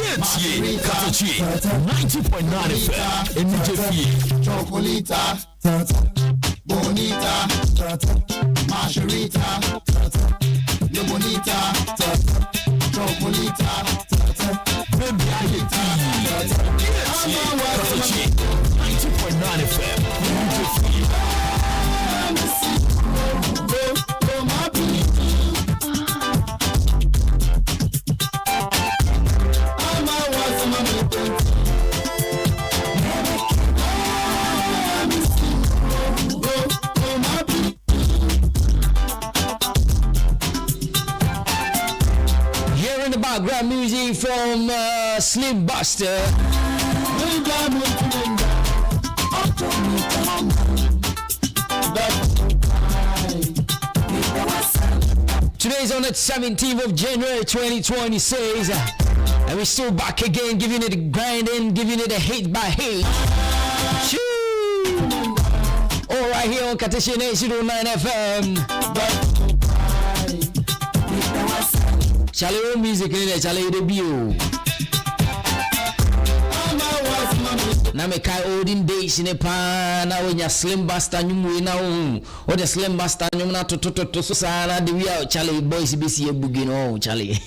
Katakyie, Katakyie, 90.9 FM in Nigeria. Chocolita, bonita, margarita, le bonita, chocolita, baby, Katakyie, 90.9 FM in Nigeria. Background music music from Slim Buster. Today is on the 17th of January 2026, and we're still back again, giving it a grinding, giving it a hate by hate. All right here on Katakyiefm 909 FM. Charlie, music in there, Charlie, the view. Now me kai olden days in a pan. Now when you Slim Buster, you now or the Slim Buster, you na to so sana the we out Charlie boys be see a boogie no Charlie.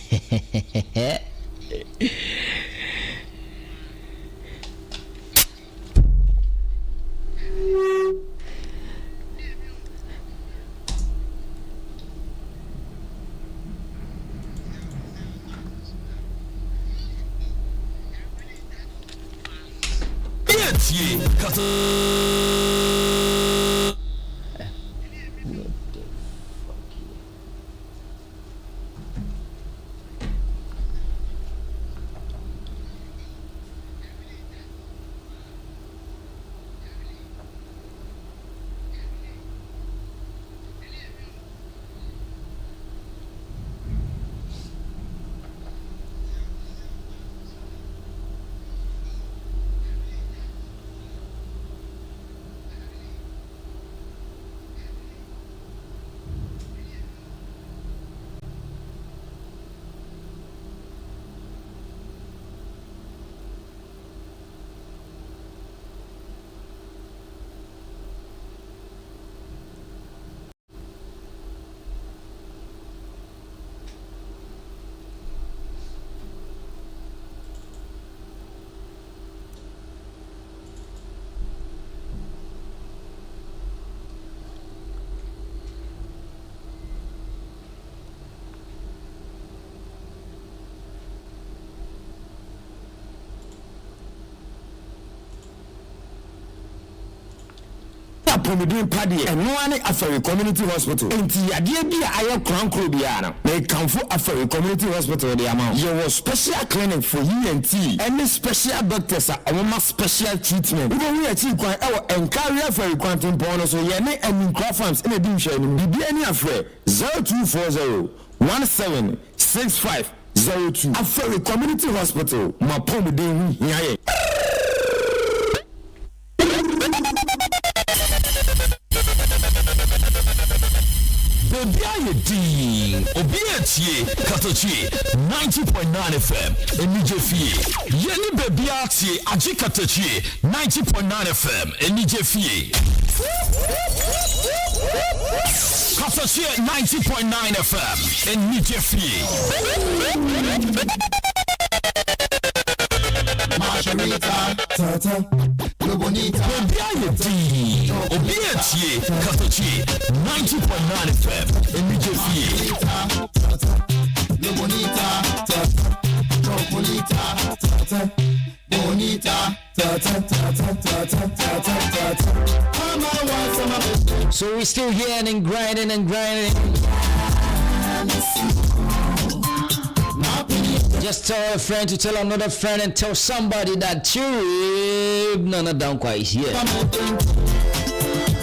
Promidin Paddy and no one Afri Community Hospital. Enti yadie bi ayo krankro bia na. Na kanfo Afri Community Hospital the amount. You was special clinic for ENT. Any special doctors are oma special treatment. We don't hear chi kwan e encourage Afri Quantum Pono so ye ne Ankra farms in a dim share ni bibi ani afre 0240 176502 Afri Community Hospital. Ma Promidin hiaye. Obiatie Katakyiefm 90.9 FM Enijefie Yeni Bebiatie Aji Katakyiefm 90.9 FM Enijefie Katakyiefm 90.9 FM Enijefie Margarita, Tata, Lo Bonita, Obiatie Katakyiefm 90.9 FM Enijefie Tata, Lo Bonita, Tata, Lo Bonita, Tata, Bonita, Tata, Tata, Tata, Tata, Tata. So we're still here and grinding and grinding. Just tell a friend to tell another friend and tell somebody that Cherib Danquah is here.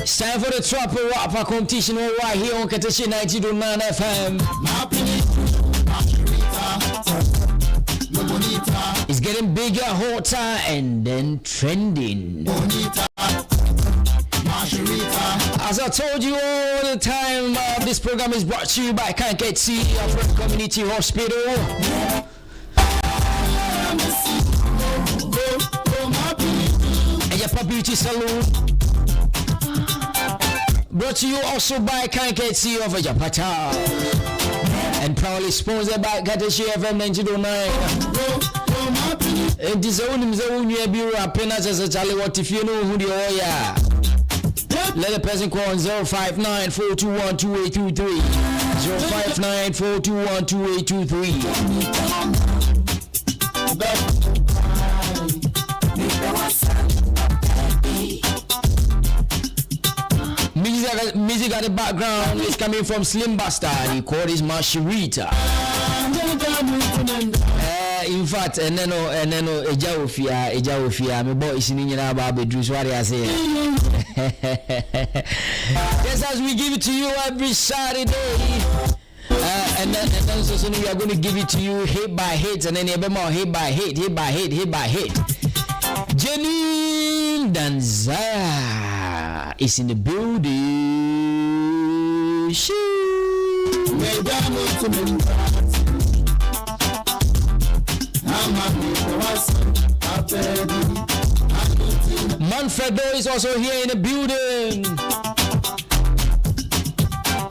It's time for the Trapper Rapper competition right here on Katakyiefm 90.9 FM. It's getting bigger, hotter, and then trending. As I told you all the time, this program is brought to you by Katakyiefm Community Hospital. And your beauty salon. Brought to you also by Katakyiefm of Japata. And proudly sponsored by Katakyiefm 90.9. And this own bureau appearance as a Charlie. What if you know who the are? Let the person call on 059-421-2823. 059-421-2823. Music at the background is coming from Slim Buster. He called his Margarita. in fact, and then Eja Ofia, my boy is in about Bedrus, what I say. Yes, as we give it to you every Saturday. And then so we are going to give it to you hit by hit, and then a bit more hit by hit. Jenny Danza is in the building. Manfredo is also here in the building.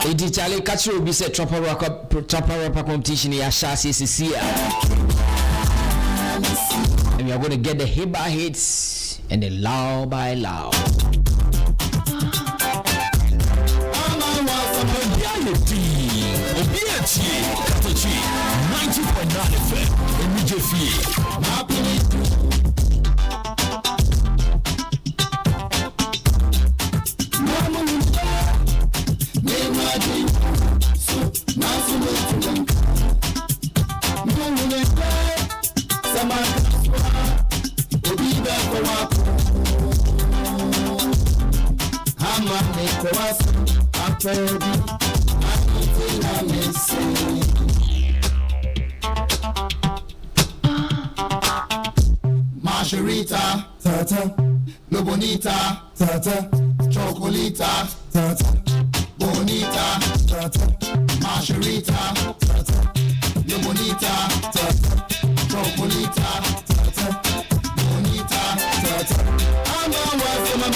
It Charlie Katakyie be said Trapper rapper competition here CCC. And we are going to get the hit by hits and the loud by loud. Katakyiefm 90.9 FM in GhanaWeb. Margarita, tata, lo bonita, tata, chocolita, tata, bonita, tata, margarita, tata, lo bonita, tata, chocolita, tata, bonita, tata. I'm a wife for my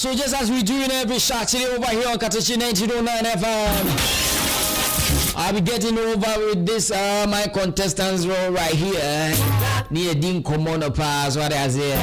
So just as we do in every Saturday over here on Katakyiefm 90.9 FM, I'll be getting over with this my contestants role right here. Near Din Komono Pass, what I say.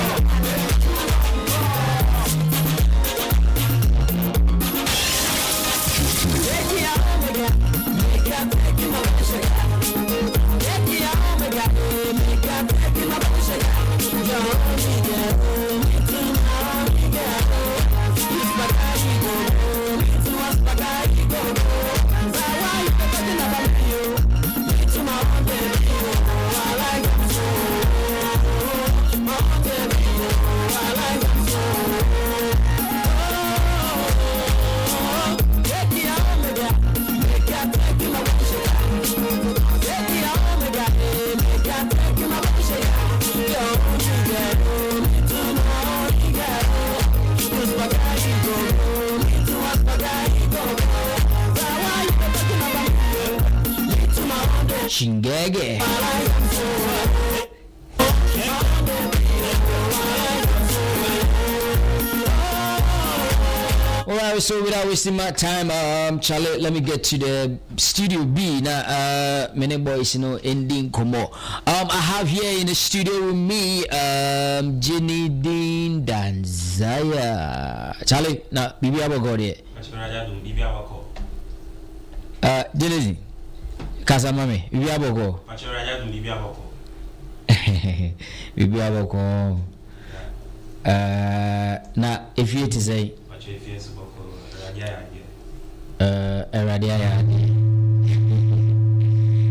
Shingege. Alright, so without wasting my time, Charlie, let me get to the studio B. Now, many boys, ending Komo. I have here in the studio with me, Jenny Dean Danzaya. Charlie, now, Bibi Aboko there. Jenny. Kasa mami, Bibi Aboko. Bibi Aboko. Na if you to say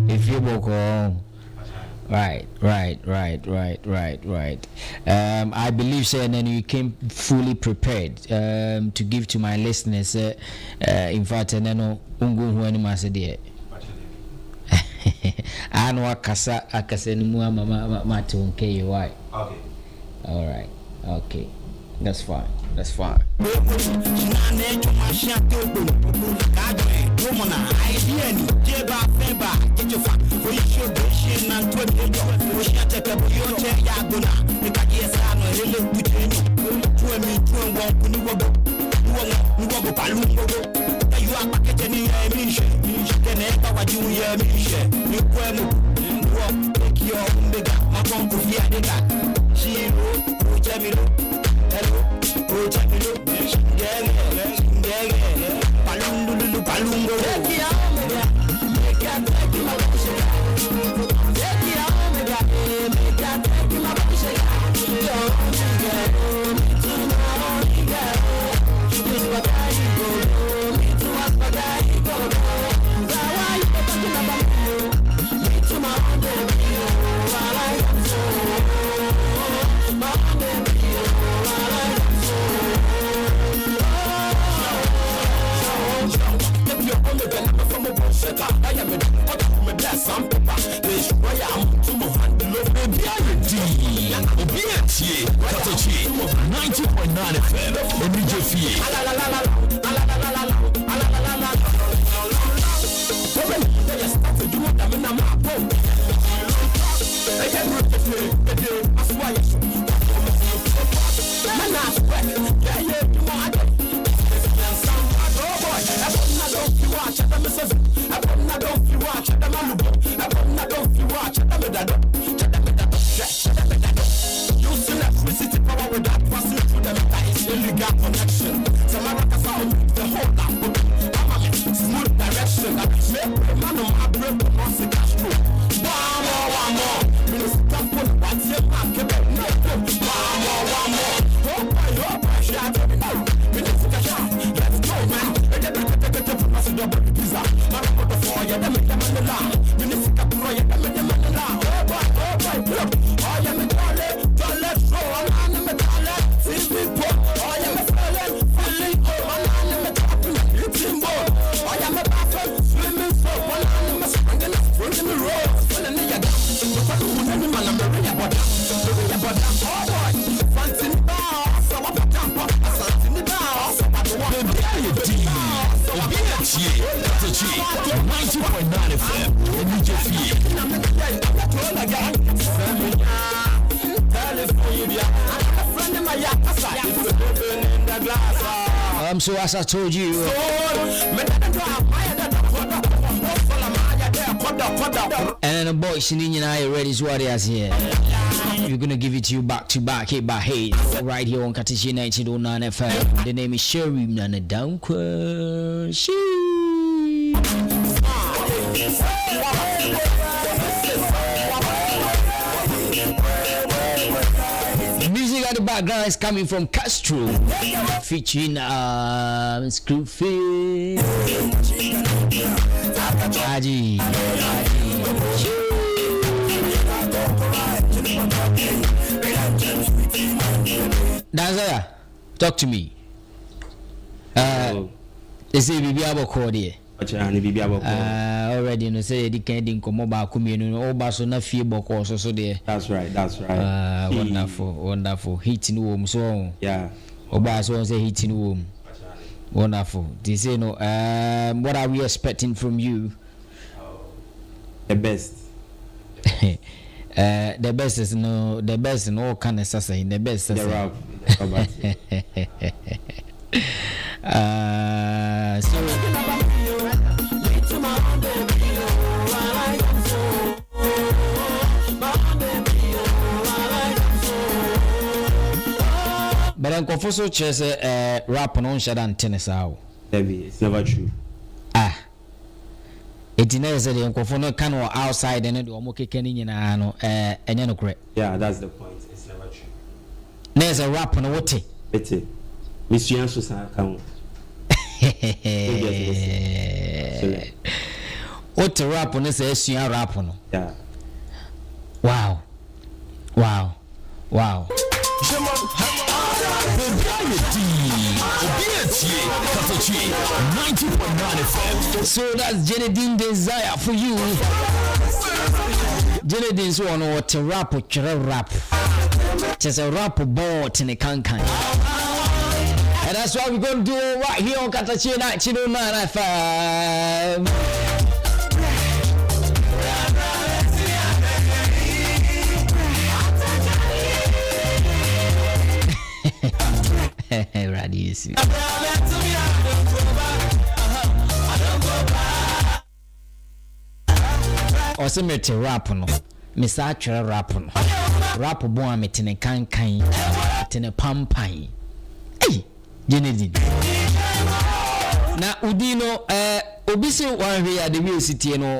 if you boko. Right. I believe so, and then you came fully prepared to give to my listeners. In fact, and then ungu huani masede. Anwa kasa akaseni mua mama tunke why? Okay. All right. Okay. That's fine. Katakyiefm 90.9 FM in GhanaWeb. Katakyiefm 90.9 FM in GhanaWeb. So as I told you, and the boys in Indian are ready as what is here. We're gonna give it to you back to back, hit by hit, right here on Katakyie 90.9 FM. The name is Cherib and Danquah. Music at the background is coming from Castro, featuring Screwface. Aji. Danzaya, talk to me. Is it Bibiabo called here? Already, no say the candy come back community. Oh, but na fear boko so there. That's right. Wonderful. Heating room, so yeah. Oh, but so say heating room. Wonderful. They say no. What are we expecting from you? The best. The best is no. The best in all kind of saying. The best. The rap. But I'm confused. Just rap on shadan tennis out. It's never true. It is a no can outside and it will make no correct. Yeah, that's the point. It's never true. There's a rap on what it. Miss Jansu Sakam. What the rap on this is rap on. Yeah. Wow. Katakyiefm 90.9 FM. So that's Jenedine desire for you. Jenedine's one what to rap or rap. Just a rap board in a cancan. And that's what we're going to do right here on Katakyiefm 90.9 FM. Radius. Or some rap no. mesa atwere rap no rap bon a metene kankan metene pampan hey Jenedin na udino obi se wanhwe ya de wi sitie no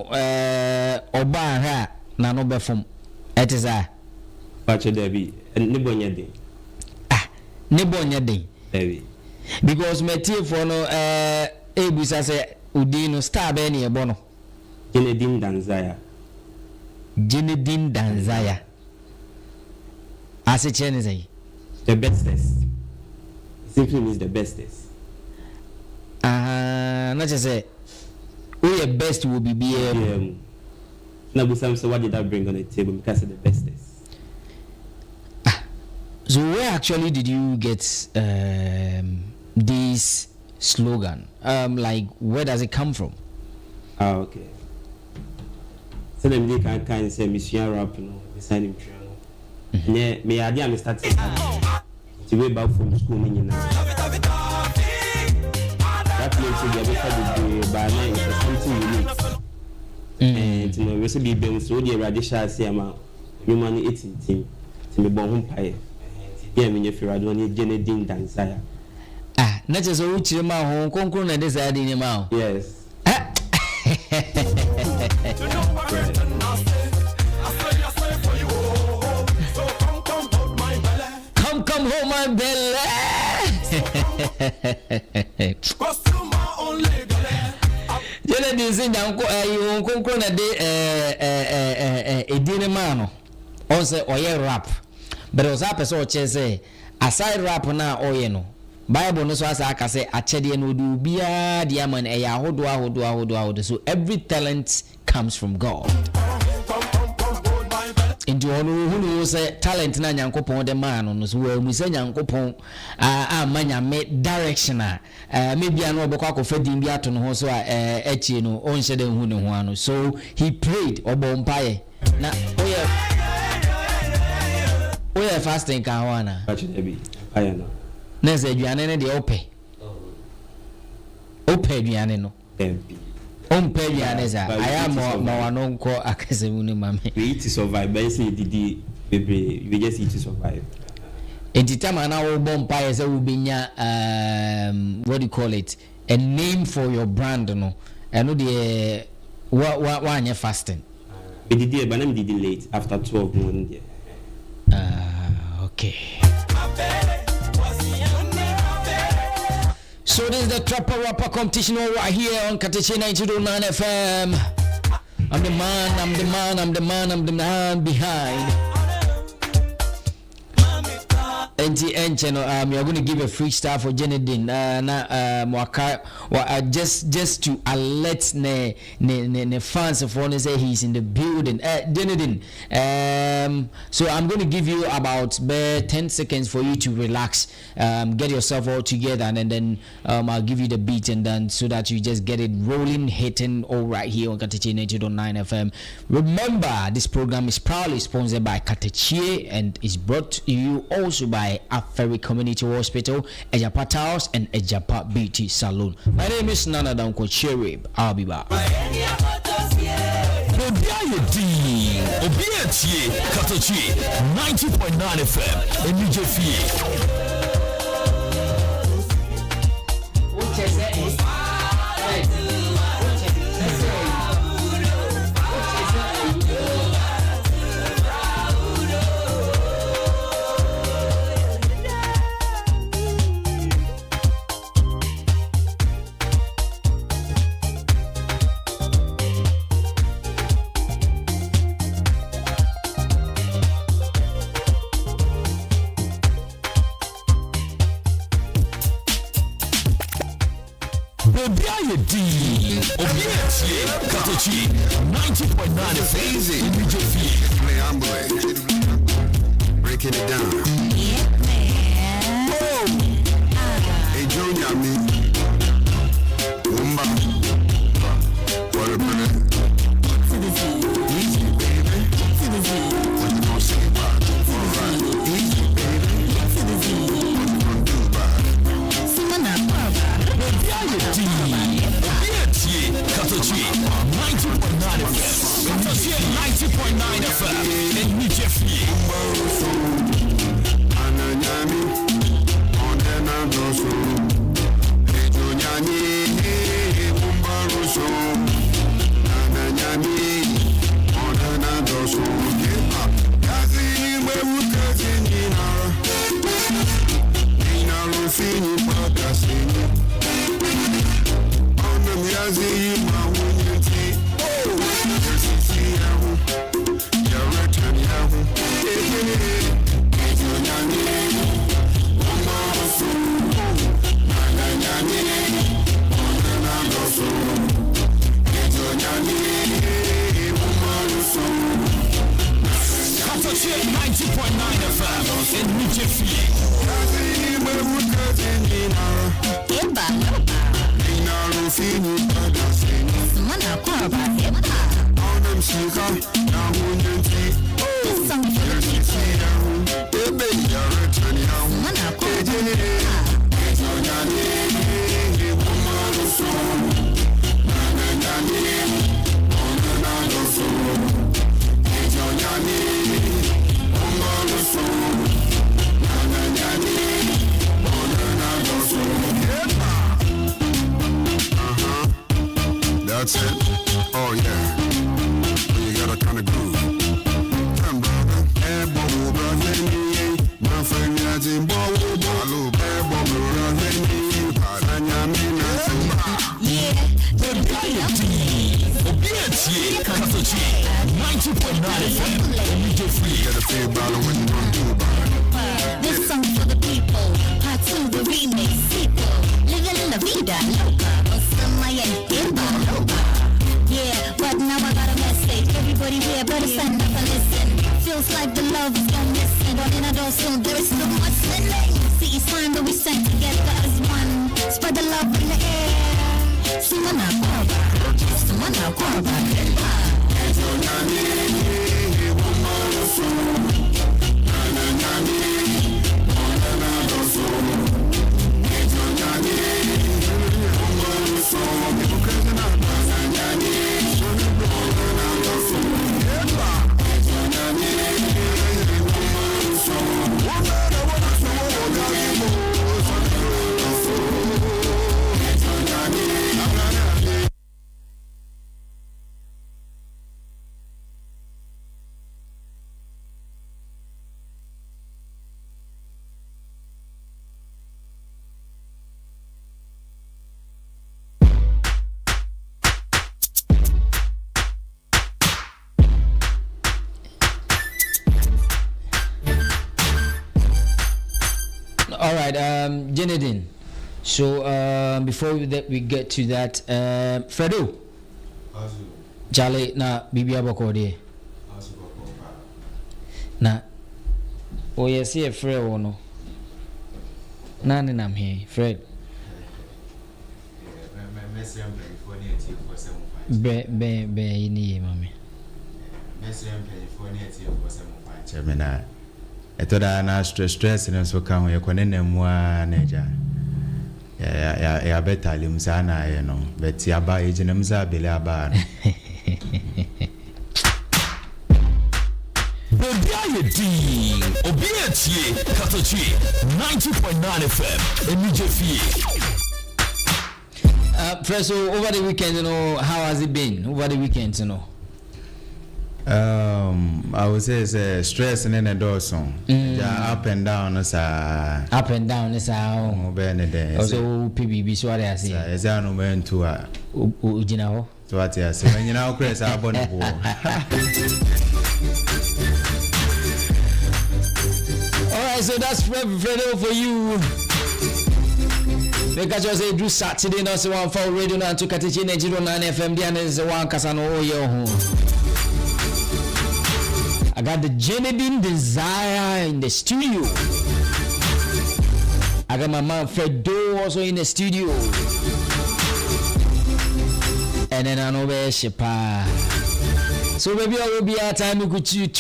oba ha na no befom etiza Pacho Debbie ne bonya den ne bonya den Debbie because metie for no ebusa se udino star be ne ebo no Jenedin Danzaya ase chene say the bestest simply means the bestest not just say who your best will be now so what did I bring on the table because of the bestest so where actually did you get this slogan like where does it come from okay so them they can say mission rap no beside him yeah me idea me start to way back from school me now that makes it better by name something unique and you know we should be being so the radical say am human 18 team to me bon pie yeah me if you are doing Jenedin Danzaya na just so uchi ma ho konkro na de sa ni ma yes come home my belly Jele din sin dan ko ayi konkro na de edine ma no on say oye rap but o sa person o che say aside rap na oye no Bible no so asa aka say achede no do bia dia man e ya hodo so every talent comes from God into onu hunu say talent na nyankopon de man no so we say nyankopon manya me direction maybe an obekọ akọfa din bi ato no ho so echi no on hye de hu ne ho ano so he prayed obo mpaye na oye fasting ka ho ana ayana nese aduane ne de ope aduane no ompe aduane za aya mo wano nko akasemu ni mame we eat to survive but say didi baby we just eat to survive entitama na wo bompa ye say wo benya what do you call it a name for your brand no eno de wa anya fasting we didi but I'm didi late after 12 morning there okay. So this is the Trapper Rapper competition right here on Katakyiefm 92.9 FM. I'm the man behind. NTN channel. We are going to give a freestyle for Jenedin. Just to alert ne fans of one say he's in the building. Jenedin. So I'm going to give you about 10 seconds for you to relax, get yourself all together, and then I'll give you the beat, and then so that you just get it rolling, hitting all right here on Katakyiefm 92.9 FM. Remember, this program is proudly sponsored by Katakyie and is brought to you also by Aferi Community Hospital, Ejapa Towers, and Ejapa Beauty Salon. My name is Danquah Cherib. I'll be back. Katakyiefm 90.9 FM GhanaWeb. Katakyiefm 90.9 FM GhanaWeb. Breaking it down. Yeah, man. Oh. Hey, Junior, me. Umba. What a minute. Easy, baby. What you gonna say about it? All right. Easy, baby. What you gonna do about it? Katakyiefm 90.9 FM. Katakyiefm 90.9 FM. 90.9 FM in GhanaWeb. That's it. Oh yeah. You got a kind of groove. Come brother. Hey, Bobo, brother. My friend, I think Bobo, Bobo, Bobo, brother. Yeah, Katakyie, Katakyiefm, 90.9 FM in GhanaWeb. Gotta feel about it when you don't do about it. this song for the people. Part 2, the remix sequel. Living in la vida loca. Yeah, but now I got a message. Everybody here better stand up and listen. Feels like the love is gone missing. But in a door soon, there is so much sinning. See, it's time that we stand together as one. Spread the love in the air. Someone out, someone out, All right, Janedin. So before we get to that, Fredo. Charlie, na bibi abakode. Na. Oh yes, here Fred wono. Na ne nam here, Fred. Be ini mami. Chamena. Etoda na stress na so ka ho yekonene mu a na ja ya betali msana ye no beti aba ejina mza bele aba no Katakyie, Katakyiefm, 90.9 FM in GhanaWeb. First, so over the weekend, how has it been? Over the weekend, I would say it's stress and then a dorsum. Yeah, up and down as a up and down is how also PBB so I say. Is there no man to Ujinao? So what I say when you now Chris our bonnet. Alright, so that's Fredo for you. Because I say do Saturday no so one for radio na to Katakyiefm 909 FM there is one kasano oyo. I got the Janedin Desire in the studio. I got my man Fredo also in the studio. And then I know where Shepa. So maybe I will be a time to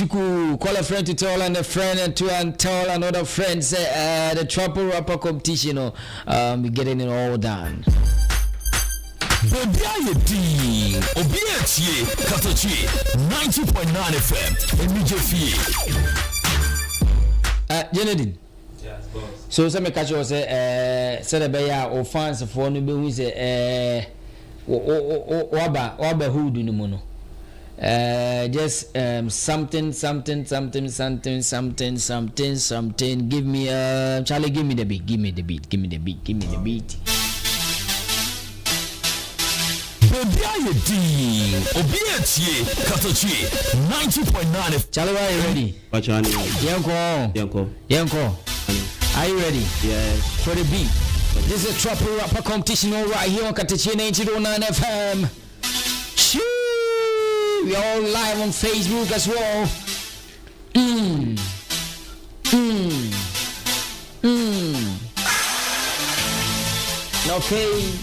call a friend to tell and a friend and tell another friend say the triple rapper competition we getting it all done. Katakyie, Katakyie, 90.9 FM in GhanaWeb. Janedin. Yes, boss. So some catch you say the bear or fans for no be who say waba who do no mono. Just something. Give me Charlie, give me the beat. Katakyie, 90.9. Charlie, are you ready? Yanko. Are you ready? Yes. For the beat. This is a triple rapper competition right here on Katakyie 909 FM. We are all live on Facebook as well. Okay.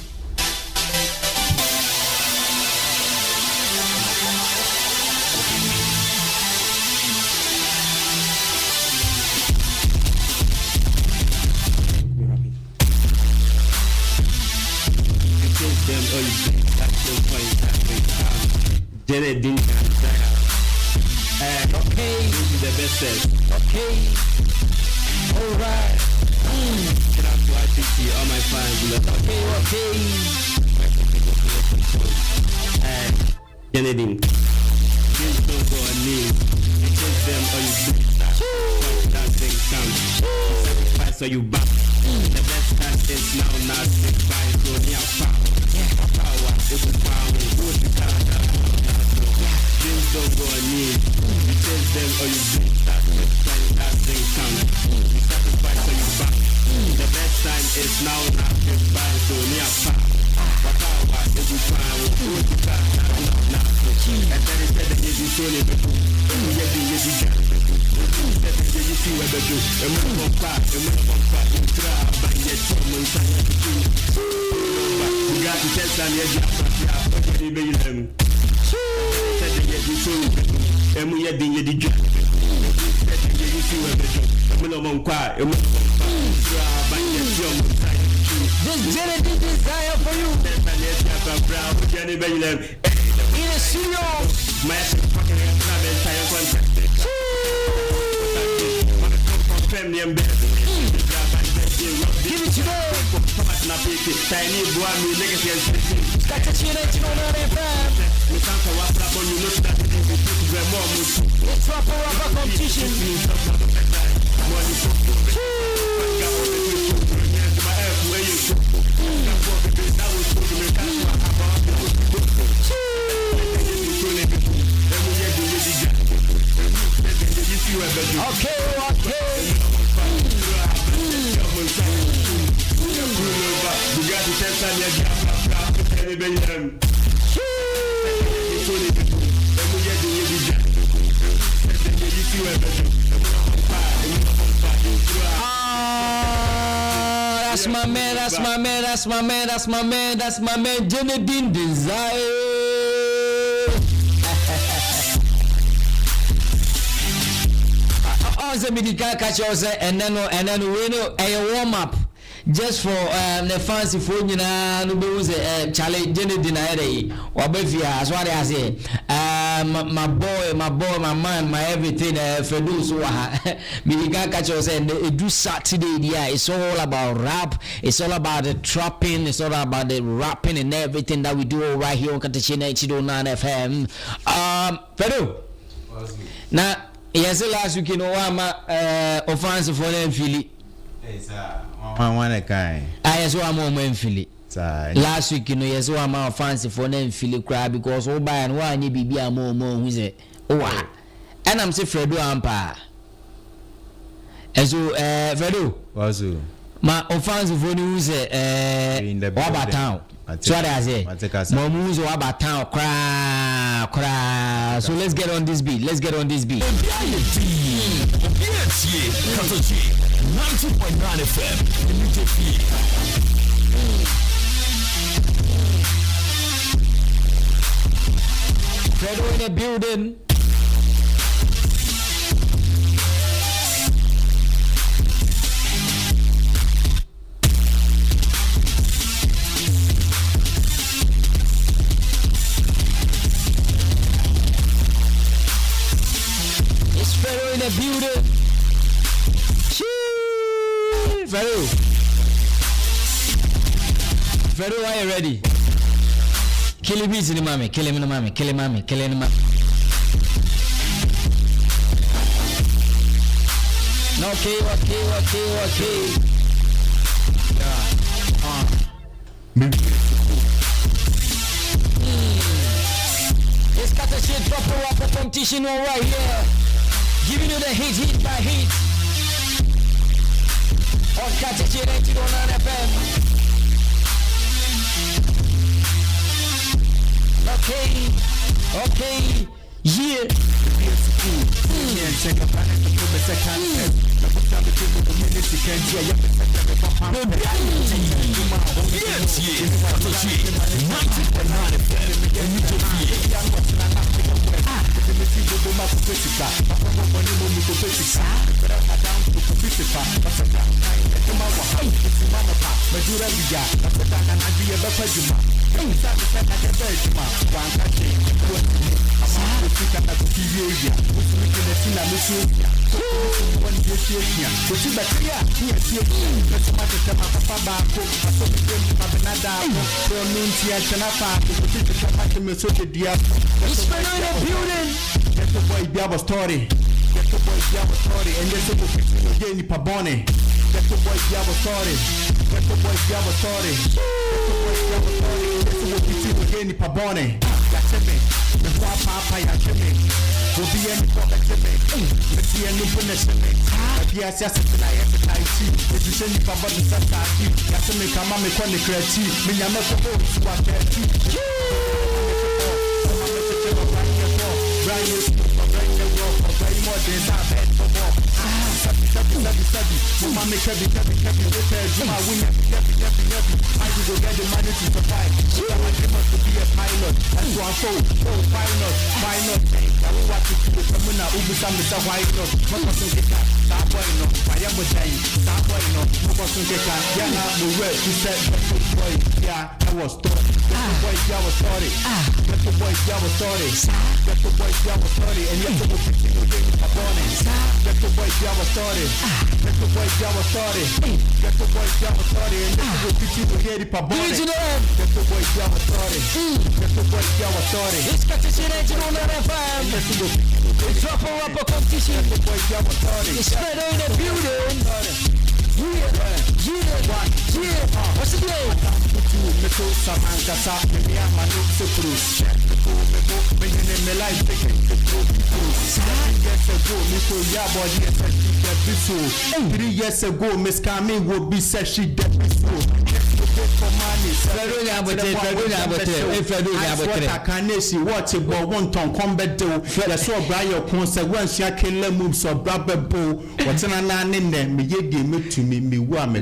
Okay. The best set. Okay. All right. All my fans. Okay. Kennedy. Please don't go on me. You take them or you do that thing comes. Sacrifice or you back. The best time is now, not sick by so near power. It will power. Please don't go on me. You take them or you do that thing comes. Sacrifice or you back. The best time is now, not sick by so near power. It will power. And then he said that you do so little. You see what they do. A man of fat, you try, but yet someone saying you got to test on your job. What do you mean them? Said that you so little. And we had the job. You see what they do. A man of fat, you try, but yet someone saying This genetic desire for you. In a studio. My fucking entire contract. Give it to me. Tiny boy, me legacy and Katakyiefm on FM. It's rapper competition. Okay. That's my man, Genevieve Desire. Also, we can catch us and then we know a warm up just for the fancy phone. You know, no challenge Genevieve or Befia. As what I say, my boy, my man, my everything. For those who are, we can catch us and do Saturday. Yeah, it's all about rap. It's all about the trapping. It's all about the rapping and everything that we do right here on Katakyiefm 89 FM. Pedro. Now. Yes, last week, you know, I'm offensive for them, Philly. Yes, one kind. I saw a moment, Philly. Last week, you know, yes, I'm offensive for them, Philly crab because all by and one, you be a more who's it. Oh, and I'm saying Fredo Ampa. And so, Fredo, was you? My offensive for news, in the Waba town. So I say, Momu's Waba town, cry. So let's get on this beat. Katakyiefm 90.9 FM. Fredo in the building. In the building. Veru, are you ready? Kill him easy, mommy. Kill him, mommy. Kill him, mommy. Kill him, mommy. Okay. It's Katakyie proper rapper competition right here. Giving you the hit by hit. On Katakyiefm 89 FM. Okay. Yeah.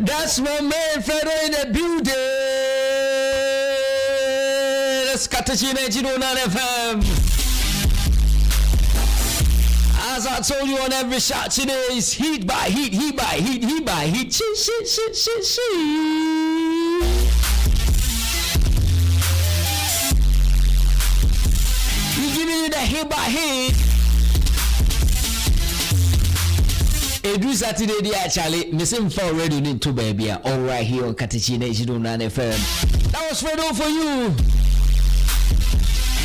That's my man Fredo in the building. Let's Katakyiefm 909 FM. As I told you on every shot today, is heat by heat, heat by heat, heat by heat. Shit. We giving you the hit by hit. Every Saturday, dear Charlie, missing for already need to baby. All right here on Katakyiefm 909 FM. That was Fredo for you.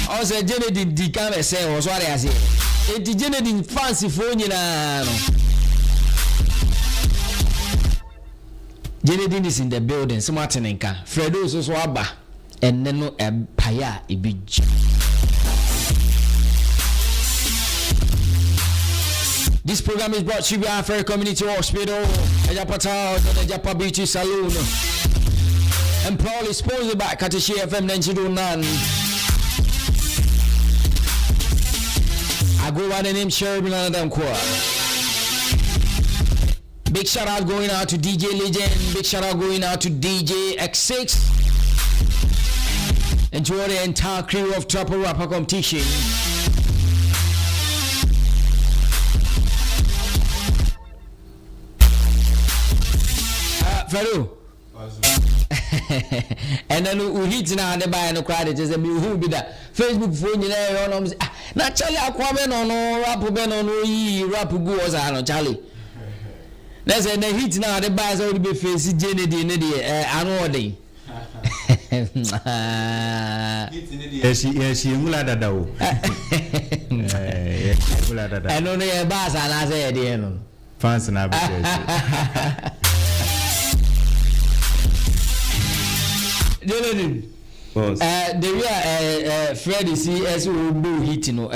I was a Jenny di camera say was what I say. It's Jenny fancy phone you know. Jenny is in the building. So Martin Enka. Fredo is also aba. And then no a paya ibij. This program is brought to you by Fair Community Hospital, Ajapata, Ajapa Beauty Saloon, and proudly sponsored by Katakyiefm 909. I go by the name Cherib and Danquah. Big shout out going out to DJ Legend, big shout out going out to DJ X6, and to all the entire crew of Trapper Rapper Competition. Faru. And then we hit now the buy no crowd just a who be that Facebook phone you there on na Charlie akwa no rap be no yi rap go os ano Charlie. Let's say the hit now the buy already be face Jenny dey anu odin. Yes, ngula dada o. Ngula dada. I know the bass and I say dey no. Fans na be. The real Freddy CS will do hit no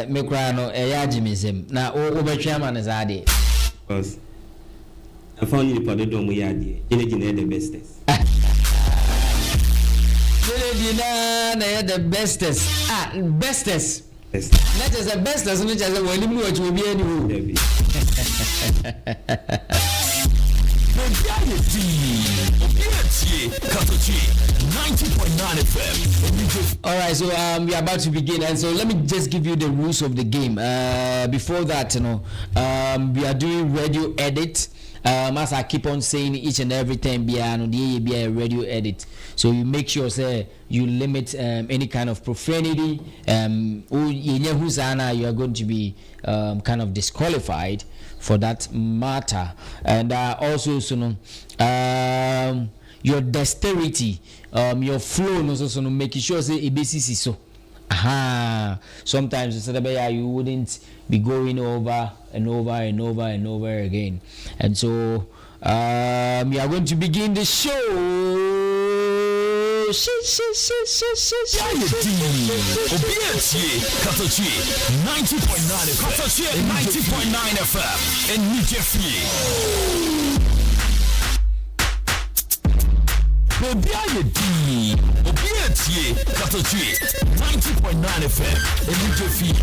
me cry no yajimism na obetwa man is ade because I found you for the dome yadi Jenny the bestest Jenny na the bestest bestest That is the best as much as when you watch will be anyway. All right, so we are about to begin, and so let me just give you the rules of the game. Before that, we are doing radio edit. As I keep on saying each and every time, be a radio edit. So you make sure say you limit any kind of profanity. You are going to be kind of disqualified for that matter, and also your dexterity, your flow, also making sure say ABCC so. Sometimes you wouldn't be going over and over and over and over again, and so we are going to begin the show. Katakyiefm 90.9 FM in New Jersey. Katakyiefm 90.9 FM in New Jersey.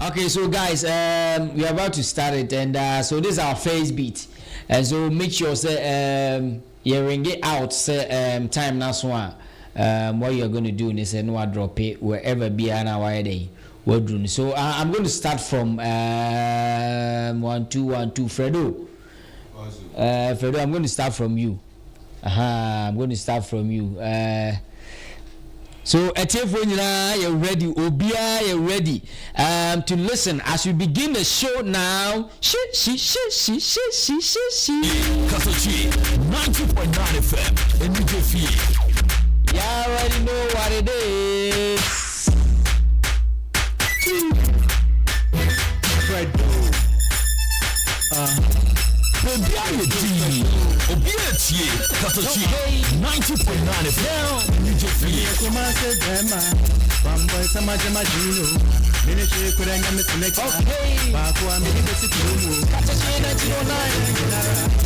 Okay, so guys, we are about to start it, and so this is our first beat, and so make sure say you ring it out, say time now one. What you are going to do is no drop it wherever be an hour day. So I'm going to start from 1 2 1 2 Fredo. Fredo, I'm going to start from you. I'm going to start from you. So Etiefo you're ready, Obia you're ready to listen as we begin the show now. Katakyiefm 90.9 FM in New Jersey. You already know what it is. Katakyiefm 90.9 FM New Jersey.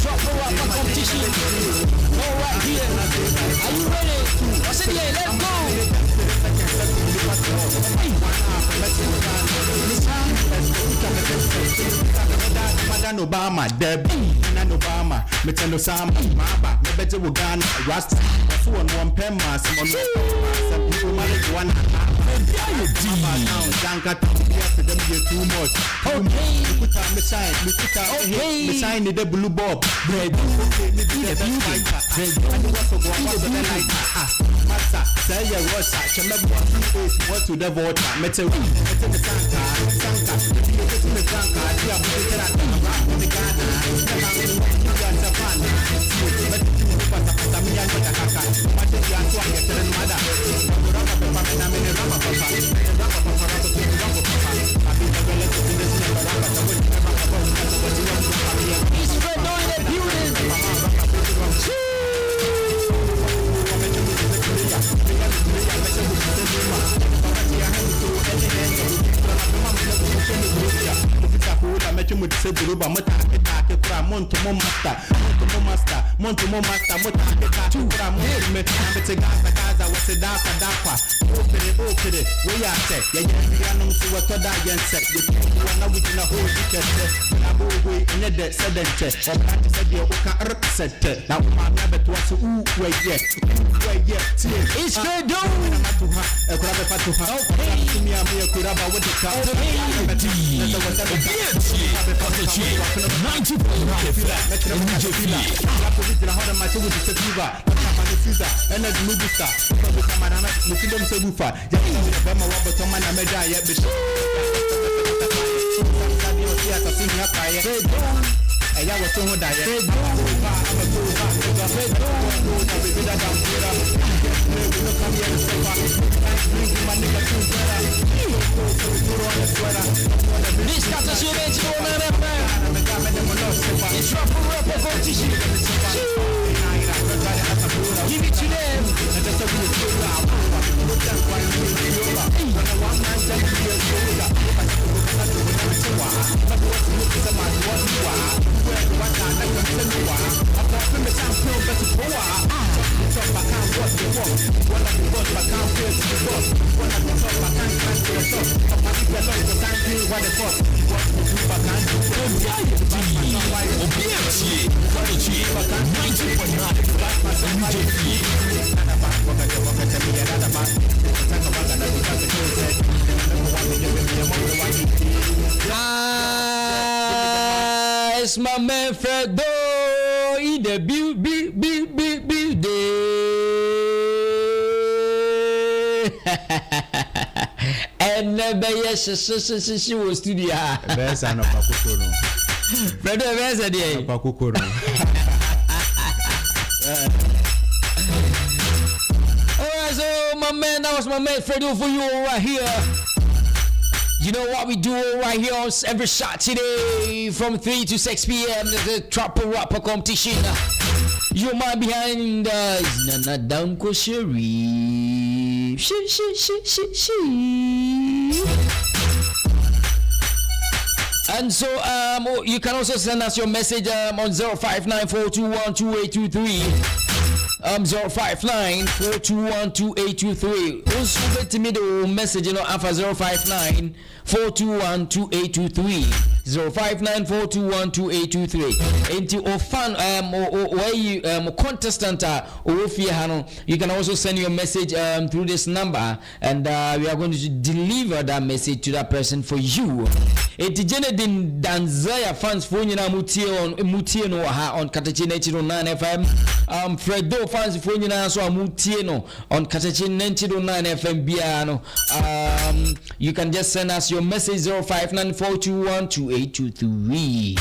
Drop a rock competition. Go right here. Are you ready? I said, yeah, let's go. Obama, Debbie, and Obama, Metendo Sam, Maba, Better Ghana, Rasta, one pen mass, some people manage one. Danquah, too much. We put on the sign, we put on the sign, the blue bob, bread. Master, say your water, what to the water, metal, the Montumo master, we are set. Yeah, see what other yen set. The people are now within a whole ticket. We in a dead sedent. Or can't say you can't set. Now, my never to us who wait yet. It's good. A crab to her. To me, I'm here, Kuraba with the car. 90.9 FM. Caesar, and a Mubusta, Madame, Muslim Sebufa, Yama Wabatoma, Nameda, Yabish. I was so that This Katakyiefm it's Trapper Rapper competition. Give it to them. It's my man Fredo in the building. And never yes, she was studio. Best and of Pakukoro. Fredo, where's the day? Pakukoro. Alright, so my man, that was my man Fredo for you right here. You know what we do right here on every Saturday from 3 to 6 p.m. The Trapper Rapper competition. Your man behind is Nana Danquah Cherib. She. And so you can also send us your message on 0594212823. 059-421-2823. Also get me the message after 059-421-2823. 059-421-2823. Into or fan where you contestant you can also send your message through this number, and we are going to deliver that message to that person for you. Eti Jenedin Danzaya fans phone na mutie no ha on Katakyiefm 99 FM. Fredo fans phone na so mutie no on Katakyiefm 99 FM biano. You can just send us your message 0594212823.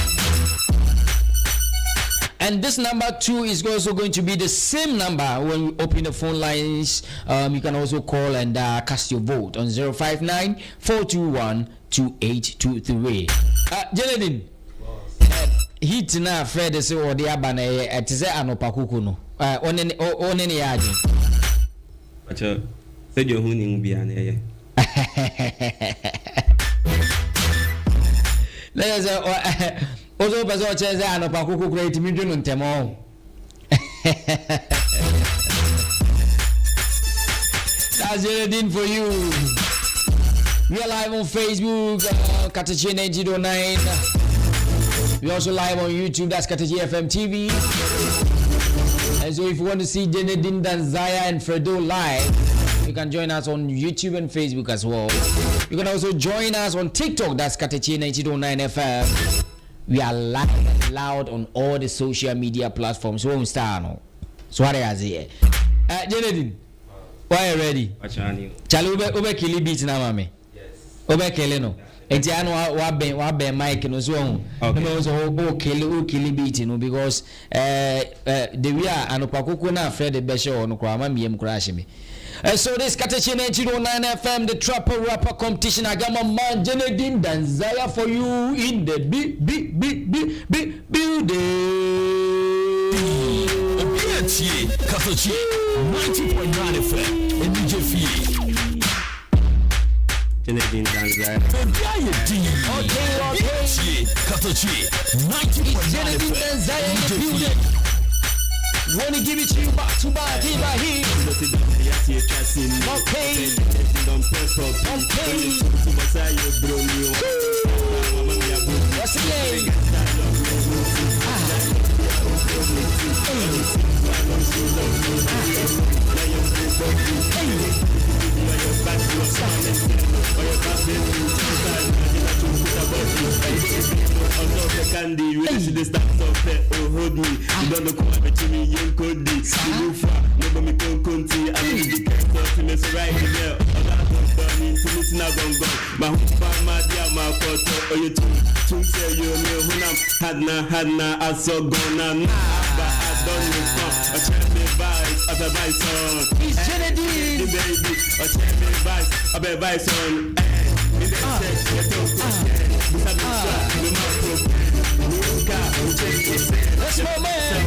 And this number too is also going to be the same number when we open the phone lines. You can also call and cast your vote on 059-421-2823. Jenedin, heat na Fred say or the abana it is anopa kuku no. Onene yaji. Acha say your huning bia na ye. Let's also bazo cheze anopa kuku create mi dwenu ntemo. That's Jenedin for you. We are live on Facebook, Katakyie 909. We also live on YouTube, that's Katakyiefm TV. And so if you want to see Jenedin Danzaya and Fredo live, you can join us on YouTube and Facebook as well. You can also join us on TikTok, that's Katakyie 909 FM. We are live and loud on all the social media platforms. So what are you Jenedin, why are you ready? Charlie, ube kili beat na mame. Obe kele no enti anu wa ben mic no so no so o kele beat no because the we are anopakoko na afre the be show no kwa ma miem crash me. So this Katakyiefm 909 FM, the Trapper Rapper competition. I got my man Jenedin Danzaya for you in the building. Katakyie 90.9 FM in GhanaWeb. Jenedin Danzaya. Okay. Katakyie 90.9 FM. Wanna give it to you back to back, here by here. Okay. What's the name? Candy, really see the stars of the hold me. You don't know come between me, you could be. You move far, never me come country. I mean, you can't talk to me, so right in there. I'm not going to miss now, gone. My husband, my dear, my photo, or you to say you know who I'm had I saw gone but I don't know. I tell me vice, I be vice on. He's Kennedy. Baby, I tell me vice, I be vice on. In the sex, you don't Let's go, man.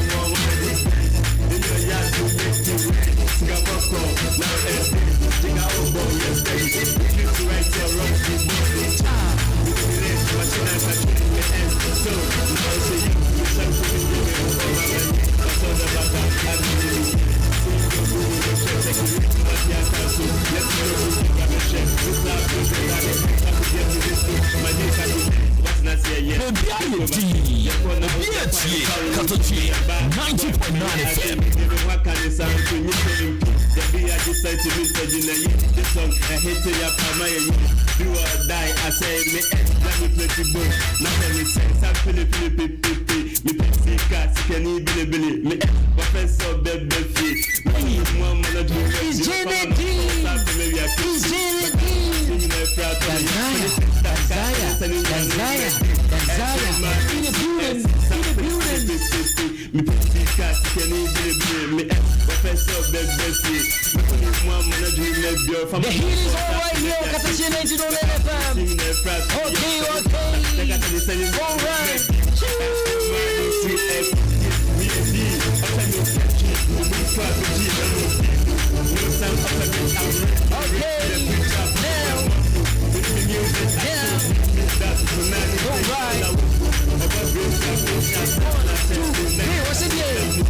Katakyie 90.9 FM. Do or die, I say me let me play the book. Nothing me sense, I feel me pissy cats, can you believe me? Professor baby feet. He's Kennedy. He's Kennedy. In the building. Me pissy cats, can you believe me? Professor baby feet. The heat is all right here. Katakyie 90.9 FM. Okay. All right. What's it here?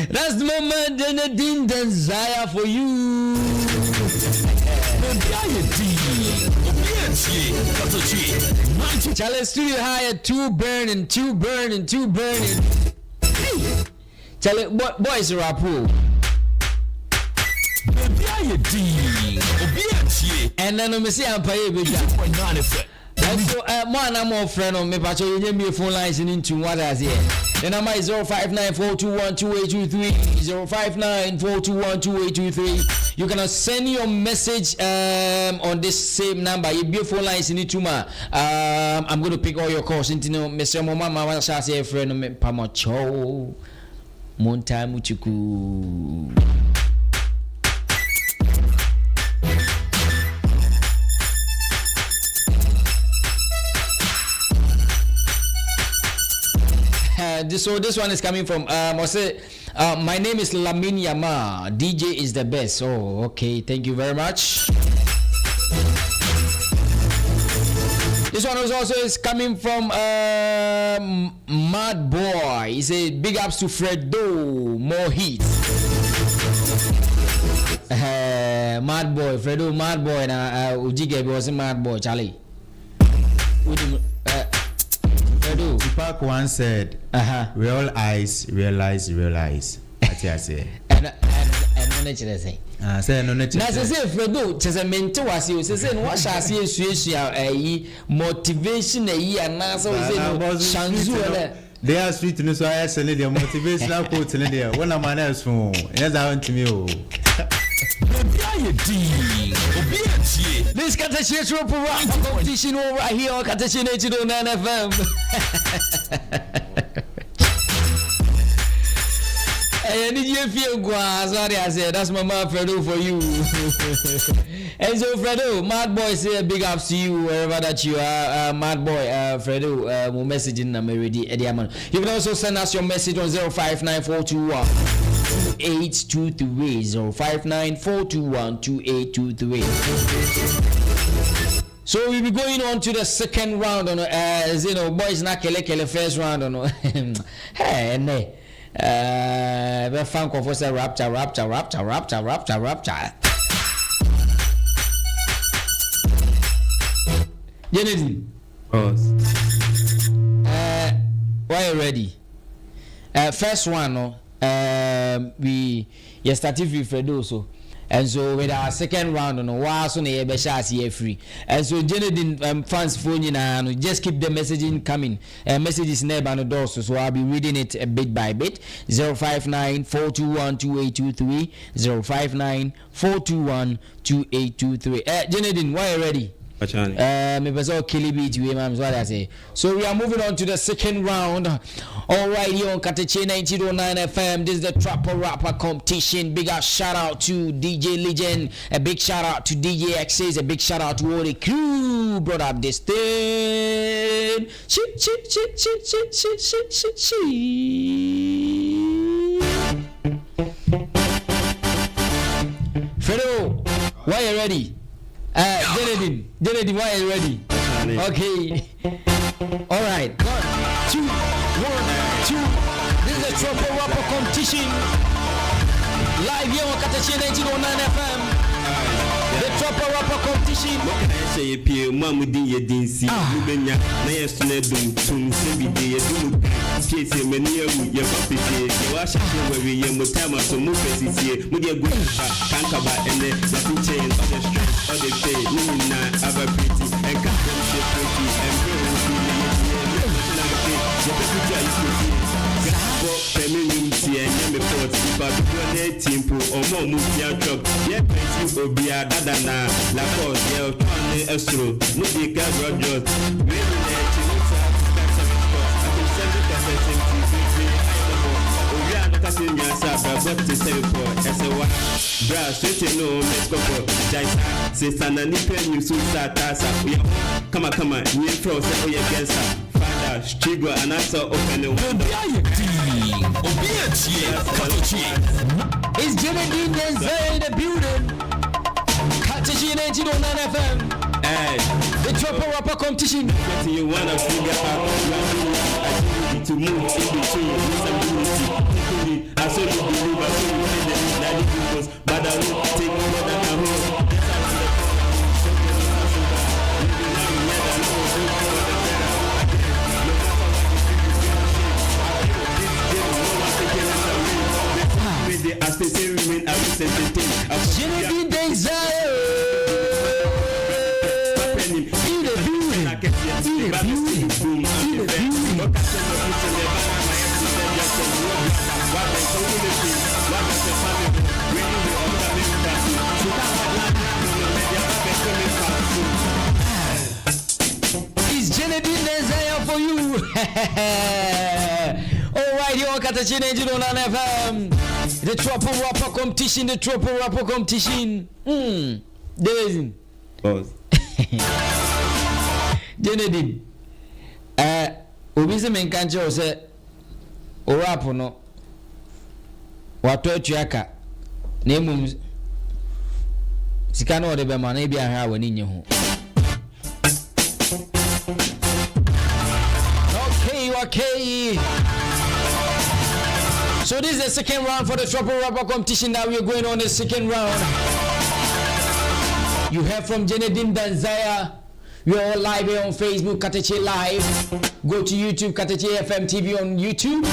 That's the moment Danadine desire for you. Charlie studio hired two burning. Hey, Charlie, boys are up. And then I'm saying I'm paying big. Also, I'm more friend on me, but you give me a phone line into what I say. The number is 059-421-2823, 059-421-2823. You can send your message on this same number. You be phone lines in Ituma. I'm going to pick all your calls. Into Mr. Mama, I shall say a friend of me, Pamacho, Monta Muchuku. This one is coming from my name is Lamin Yama. DJ is the best. Oh, okay. Thank you very much. This one is coming from Mad Boy. He said big ups to Fredo. More heat. Mad Boy, Fredo, Mad Boy, and Ujige was a Mad Boy, Charlie. Tupac once said, real eyes realize. That's what I say. And what did I say? Say no nature. Na say Fredo, say mentor was you say no what shall see motivation and na so say no shanzu. They are sweet no so I say the motivational quote in there. When a man else from yes I want to me. This Katakyiefm competition over here on Katakyie 90.9 FM. Sorry, I said that's my man Fredo for you. And so Fredo, Mad Boy say big ups to you wherever that you are. Mad Boy, Fredo, more message in Ameridi Ediaman. You can also send us your message on 059-421-2823. 059-421-2823. So we'll be going on to the second round on as you know, boys na kele first round on. Hey, ne. We found for say rapture. Jenny. Why you ready? First one, no. We started with Fredo so. And so with our second round on was on a be free. And so Jenny fans phone just keep the messaging coming. Messages never on the door, so I'll be reading it bit by bit. 059-421-2823 059-421-2823. Jenny, why you ready? So we are moving on to the second round. All right, here on Katakyie 90.9 FM. This is the Trapper Rapper competition. Big shout out to DJ Legend. A big shout out to DJ X's. A big shout out to all the crew brought up this thing. Fredo, why are you ready? Jenny, why are you ready? Okay. All right. 1, 2, 1, 2. This is the Trapper Rapper competition. Live here on Katakyie 90.9 FM. The Trapper Rapper competition. What can I say? Mama did dinsi. Mubenya. Na yesune dum tum sebi de dum. Kete many of your puppy. You wash where we are mutama so move here. Mudia good kankaba and the chain of the strength of the day. Nina ava pretty and captain pretty and team or more movie drop. Yeah, will be a dadana, la cause, yeah, Tony Estro, movie gas Rogers. Come on, new cross, against her. Strigo and also open the It's Jenny Denzel in the building. Katakyie 90.9 FM. The Trapper Rapper competition. You wanna figure out to move in between disability. I saw you believe I saw you did but I will take more than a home. Jenny Denzel. It's Jenny Denzel for you. All right, you're on Katakyie 90.9 FM. The Trapper Rapper competition. The Trapper Rapper competition. There Boss. Jenny, Obisi menkanche ose o rap no. Wato atuaka. Na emum sika na ode be ma na bia ha wani nye ho. Okay. So this is the second round for the Trapper Rapper competition that we are going on the second round. You heard from Jenny Danquah. We are all live here on Facebook, Katakyie Live. Go to YouTube, Katakyiefm TV on YouTube.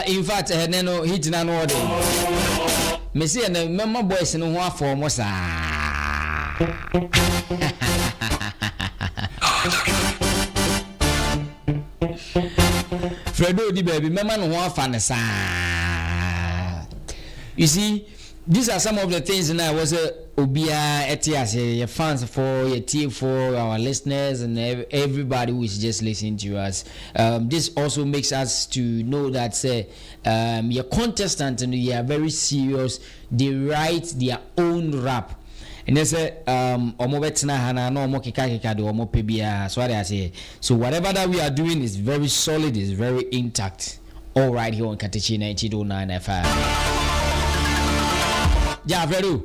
In fact, Neno hit na no order. Me see na member boys no ho afọ mo sa. Fredo di baby member no ho afa ne sa. You see, these are some of the things that I was Obia Etias, your fans for your team, for our listeners, and everybody who is just listening to us. This also makes us to know that your contestants and they are very serious. They write their own rap. And they say, so whatever that we are doing is very solid, is very intact. All right, here on Katakyiefm 92.9 FM. Yeah, Fredo.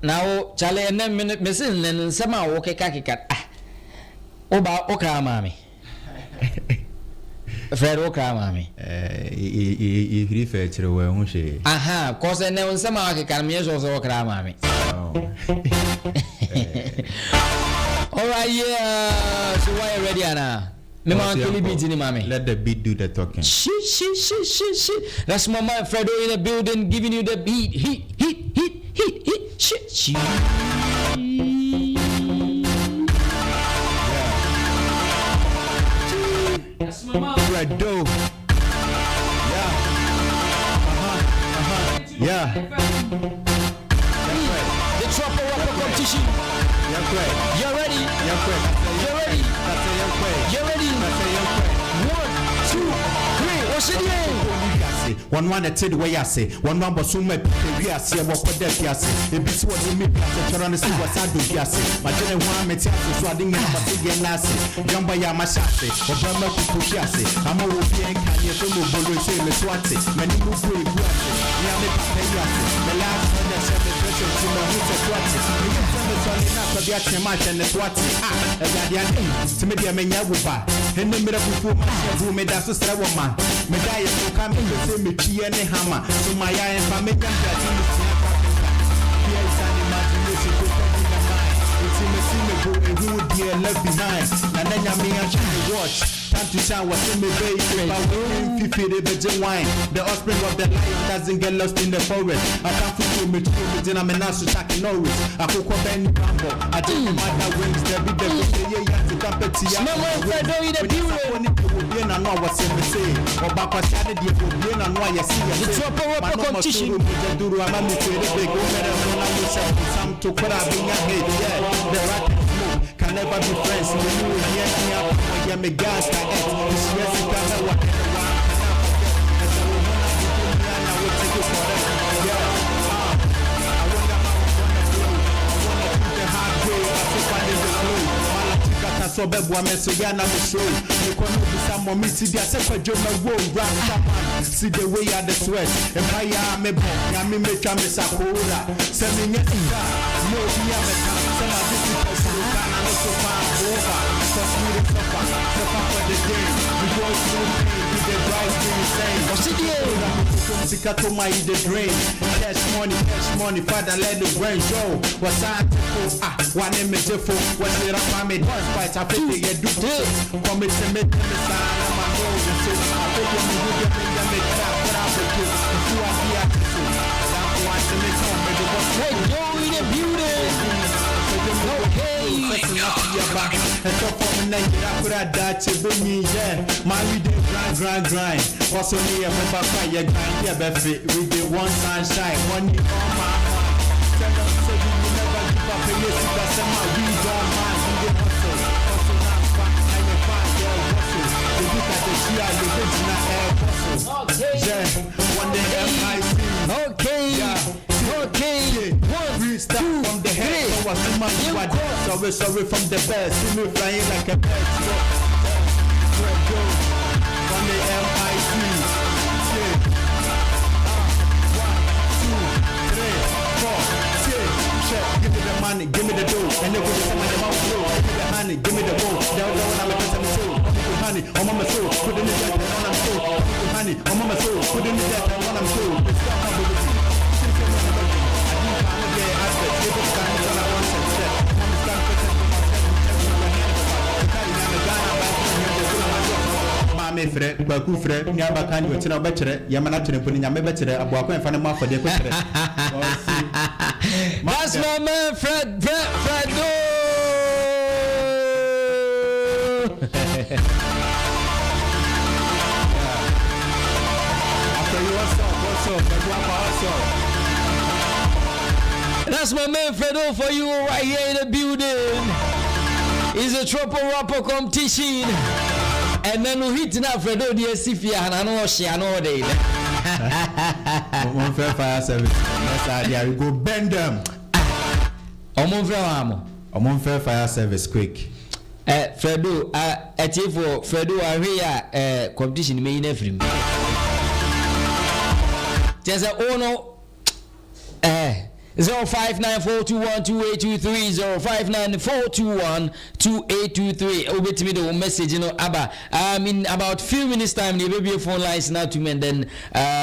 Now, Charlie, and then missing and somehow okay, Kakikat. Oba Okra Mammy. Fred Okra Mammy. If you refer to the way, she. Aha, cause I know somehow I can measure also Okra Mammy. All right, yeah. So, why are you ready, Anna? Let the beat do the talking. Shit. That's my man Fredo in the building giving you the beat. Hit. Shit. Yeah. That's my man Fredo. Yeah. The Trapper Rapper competition. You're ready. You're ready. You're ready. 1, 2, 3. What's it name? One tell the way I say, one number so much we are see what for death yasi. If it's what you mean, turn the see what I do yasi. My general one material so I didn't get again last. Jump by Yamashase, or Burma Pushasi. I'm a European Kanye from Bolo say the Swati. Many move to it. Yami Payasi. The last one that said the person to my hood at Swati. You can tell the son enough of the action match and the Swati. To me, I mean, Yabuba. In the middle of who made us a strong man. Medaya will come in the same Kiane Hammer. So my eye and family can get in the here is an imagination to in the mind. It's in the cinema and who would be left behind. And then I mean, I watch. Time to shine was in the bay. But when the wine, the offspring of the lion doesn't get lost in the forest. I can't feel me to I'm an ass to tackle Norris. I cook up any bamboo. I think my mother wings there be the to compete. No way, Fredo in the building. I know what's in the say. Or Bapa Sanity will be on why you see the Trapper Rapper competition. I'm a big some to put out being a head. Yeah, the rat can never be friends. You me gas like it. This yes, you can't what. So bebwa mesogana me show. You can be some mommy see the second German road round. See the way I the sweat. And I am a bomb. Yami me try me sakura. Send me yes, no be a meta. Some of this is so far over. Cause we the suffer for the day. We go through pain with the drive being same. What's it here? To my the drain. Cash money, father let the brain show. What's I one name is different. What's it up? I made one fight. I think they do this. Come to make the sign of my nose. And so I think when you get me, I make that what I would do. If you are here, I'm going to make home. Hey, yo, in the beauty. Okay. And so for me, I could have died to bring me, yeah. My we did grind. Also, me, I'm about to grind. Yeah, Buffy, we did one sunshine, one year on my mind. Tell them, so we never give up. And yes, that's my we don't mind. We did hustle. Okay. 1, 2, 3. Sorry from the best. See me flying like a bird. From the MIC. 1, 2, 3, 4. Give me the money, give me the dough, and then with some of the mouth flow. Give me the honey, give me the bowl. Down I'm a person soul. Honey, I'm on my soul. Put in the death and I'm soul. Honey, I'm on my soul. Put in the death and I'm soul. It's not my baby. Me frɛ baku frɛ nya baka ni otina obɛkyerɛ yamana tene poni nya mebɛkyerɛ aboako emfa ne mafo de kɔkyerɛ. That's my man Fredo. After you what's up? What's up? That's my man Fredo for you right here in the building. It's a triple rapper competition. And then we hit now Fredo the Sifia and I know she I know they. One fair fire service. That's idea. We go bend them. One fair fire service quick. Fredo, for Fredo, I hear competition may in every. There's a no. 0594212823 0594212823. Obey me the message, Abba. In about few minutes time, there will be a phone lines now to me, and then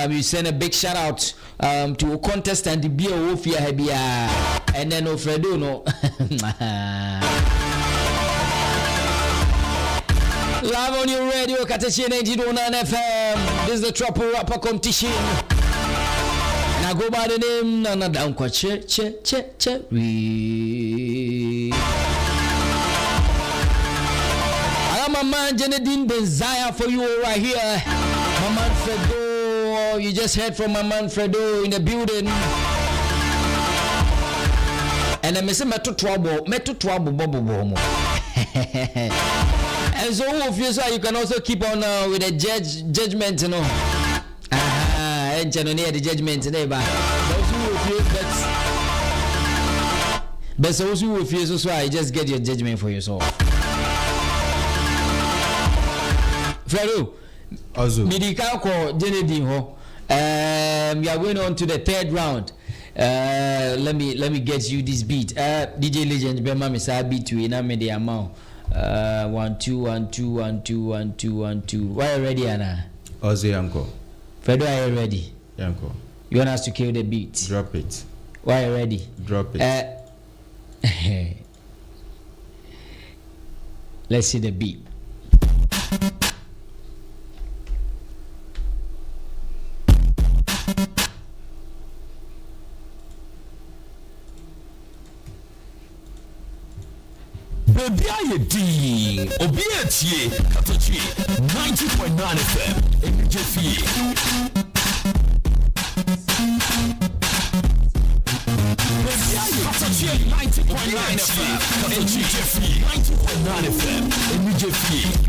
you send a big shout out to a contestant, the beer Wofia Hebia, and then Fredo no. Live on your radio, Katakyie 90.9 FM. This is the Triple Rapper competition. I go by the name Nana Danquah Cherib. I am a man Janedine Desire for you right here. My man Fredo, you just heard from my man Fredo in the building. And I say meto trouble bobo. And so if you say you can also keep on with the judgment, and the judgment today, but those who refuse, so I just get your judgment for yourself. Fredo, Midikako, Jenny ho. We are going on to the third round. Let me get you this beat. DJ Legend, Bema Misa beat to in a media amount. 1 2 1 2 1 2 1 2 1 2. Why are you ready, Anna? Ozzy Uncle. Fredo, are you ready? Uncle. You want us to kill the beat? Drop it. Why are you ready? Drop it. Let's see the beat. Baby, I D. Obiatie, Katakyiefm, 90.9 FM, GhanaWeb. Katakyiefm 90.9 FM, Katakyiefm 90.9 FM, GhanaWeb.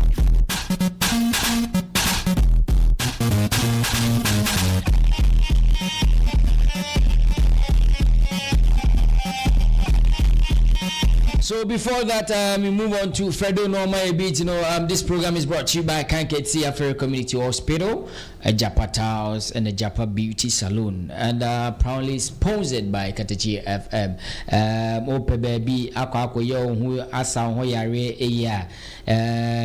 So before that, we move on to Fredo normal beat. This program is brought to you by Katakyiefm Affair Community Hospital, a Japa House, and a Japa Beauty Salon, and proudly sponsored by Katakyiefm. Ope baby, ako yo who asa ho yare eya.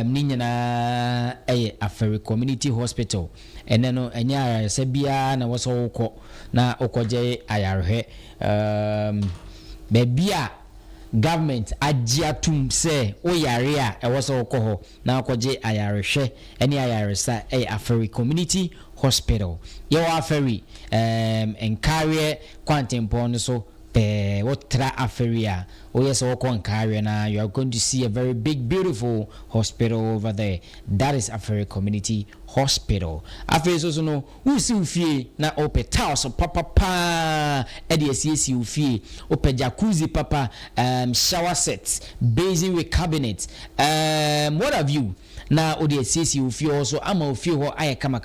Ninyana Affair Community Hospital. And then enya sebia na waso ko na okoje ayarhe. Babia government agiatum say o yare a e was okoho na akoje ayarehwe eni ayaresa Affair Community Hospital yo Affair encarry quantum so what tra Affair oh yes encarry na you are going to see a very big beautiful hospital over there. That is Affair Community Hospital. After so no usi na ope house papa EDSC ufi ope jacuzzi papa shower sets basin with cabinet what have you na EDSC ufi also ama ufi ho aye kama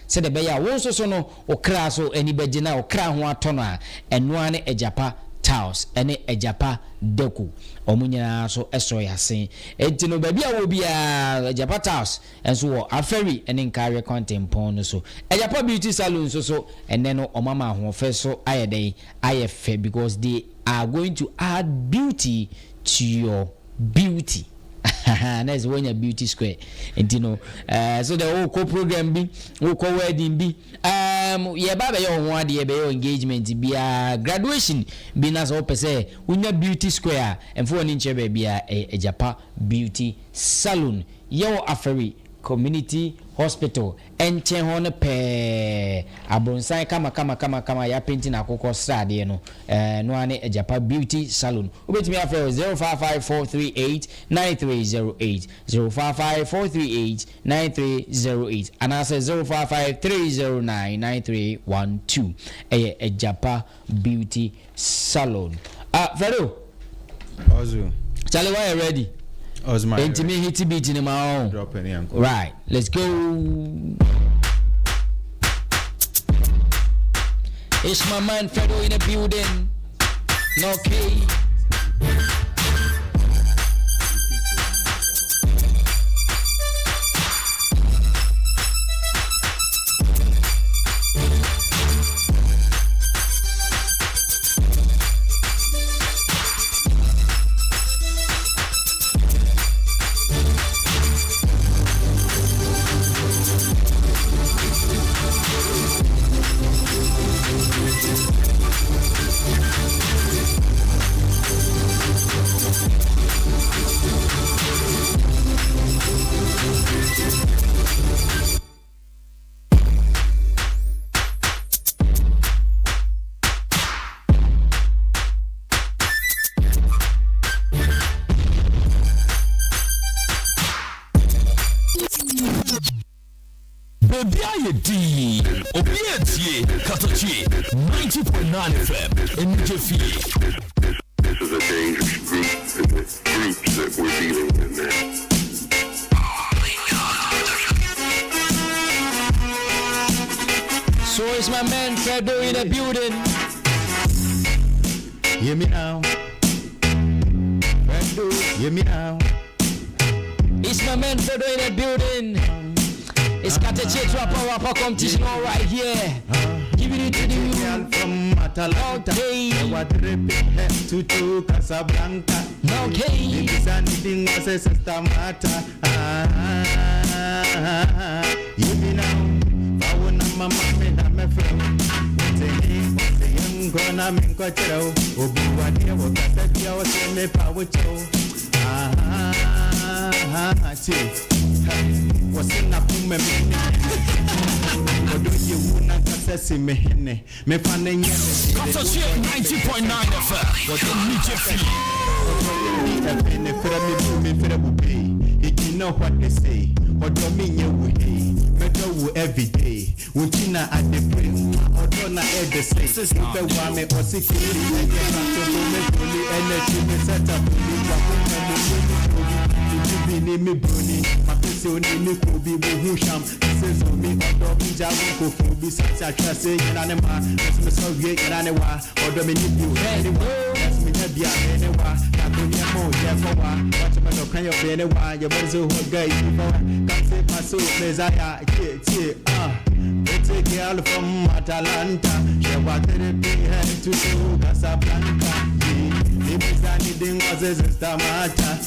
said the beya won so no okra so enibeje na okra ho atono a eno ane ejapa tiles ene ejapa deku omunyana so eso yasen entino baby a wo bia ejapa tiles enso wo Affair ene nkare content pon so ejapa beauty salon so ene no omama ahofe so ayedey ayefe because they are going to add beauty to your beauty. That's when your beauty square and so the whole program be whole wedding be yeah baba your one day be your engagement be graduation be na so say when your beauty square and for an inch baby a Japa Beauty Salon your Affair Community Hospital enchen ho ne pe abronsan kama ya painting akoko strade no no ane Ejapa Beauty Salon ubetimi afre 0554389308 0554389308 and asa 0553099312 Ejapa Beauty Salon. Fredo Ozu Charlie, why you ready? Ozma Intimate hit beat in my own. drop any uncle. Right, let's go. It's my man Fredo in the building. No key. Katakyiefm 90.9 FM in GhanaWeb. This is a dangerous group, and the groups that we're dealing with now. So it's my man Fredo in the building. Hear me now. Fredo, hear me now. It's my man Fredo in the building. It's Katakyiefm rapper competition all right here. Give it to the Girl from Atalanta. What repeat to Casablanca. Okay. This anything was a sister matter. Hear me now. I wanna mama me na me friend. Say young gonna me go chero. Obi wadi wo Katakyiefm wo say me power chow. What's in that room? What do you want to say? Me fanning Katakyiefm 90.9 FM in if you know what they say, what do mean you will do every day. Wintina at the brim, or don't I ever say, Sister Wame or security, and get back to me, energy, set up, me bruni, my face only me could be Husham. Says on me, or Dobby Jabu, who be such a trust in anima, as me so great and anywhere, or Dominic you anywhere, as me have been anywhere, Tabunia, therefore, watch my dog, can you be anywhere, your boys who are gay, can't say my soul, Messiah, it's a girl from Atalanta, she wanted to be headed to Casablanca. If it's anything was a sister matter.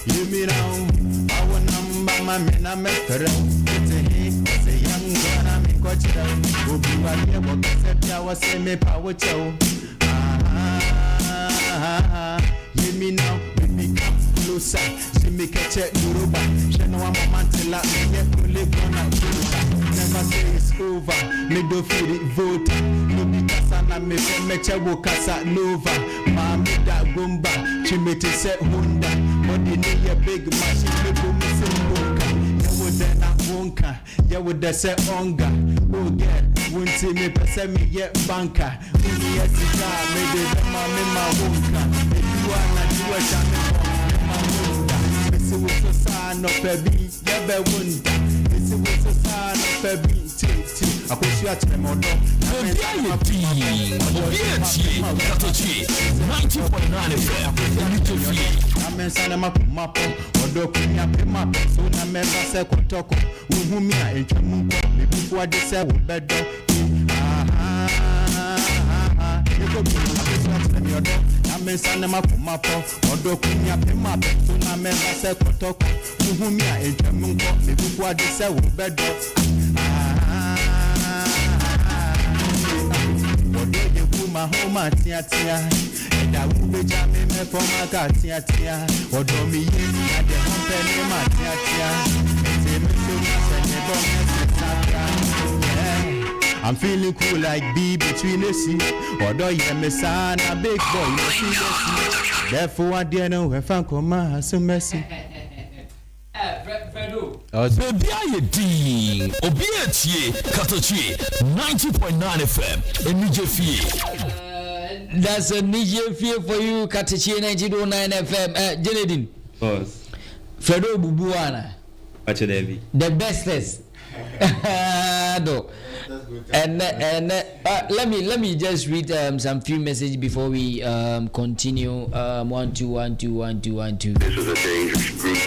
You me now, our number, my men are met for it's a young girl, I'm in Coachella. Who be what you want to set our semi power show. You me now, we become closer. She make a check, Yoruba. She know I'm a man till I live on a never say it's over. Me do feel it vote. No be kasana me mecha kasa nova. Mami da gumba. She made it set Honda. Money need a big machine. Me do me say wonka. Ya would then not wonka. Ya would then say onga. Oh yeah, won't see me person me yet banker. Only a cigar. Maybe the mama ma wonka. If you are not you are jamming ma wonka. This is a sign of a bee. Ya be wonka. This is a sign of a bee. I push you at the mono. Katakyiefm 90.9 FM in GhanaWeb. I'm in Sanama Mapo, or Dokunya Pimap, soon I remember Sekotoko, Umumia, and Chamunko, before they say better. You could be your dog. I'm in Sanama Mapo, or Dokunya Pimap, soon I remember Sekotoko, Umumia, and Chamunko, before they say better. What do you put my home at Tia? And da ube jame me forma katia tia odo mi yemi na de company ma tia tia ete me so na se bo me saka. I'm feeling cool like B between the sea. Odo ye me son a big boy you see the sea. Therefore I dare know if I come out so messy. Fredo. Baby aye din. Obi etie Katakyiefm 90.9 FM. GhanaWeb. That's a GhanaWeb for you, Katakyiefm 90.9 FM. Jenedin. Boss. Fredo Bubuana. Watch it, The bestest. No. And let me just read some few messages before we continue. 1 2 1 2 1 2 1 2. This is a dangerous group.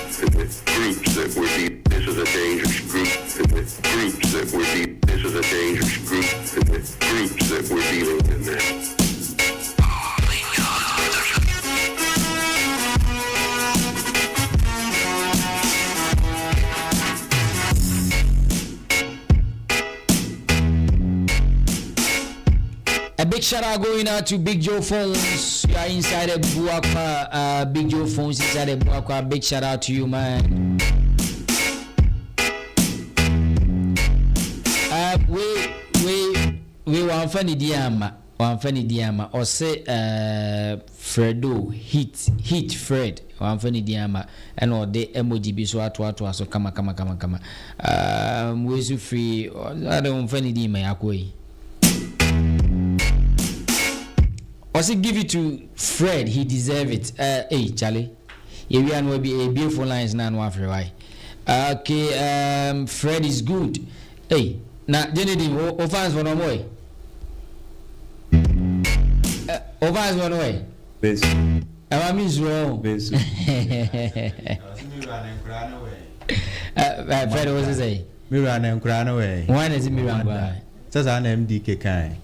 Groups that were deep. This is a dangerous group. Groups that were deep. This is a dangerous group. Groups that were dealing in that. A big shout out going out to Big Joe Phones. You are inside the Buakwa, Big Joe Phones inside the Buakwa. Big shout out to you, man. We want funny diama. Or say Fredo hit Fred. One funny diama. And all the emoji be so atu so kama. We so free. I don't funny diama yakoi. Also give it to Fred, he deserve it. Hey Charlie, yeah, we will be a beautiful lines now. Why? Okay, Fred is good. Hey, now Jenny, offense for no more. Offense for no way. Benz. I mean wrong. Benz. Fred was to say. Mirror and crown away. Why is it mirror? Says an MDK kind.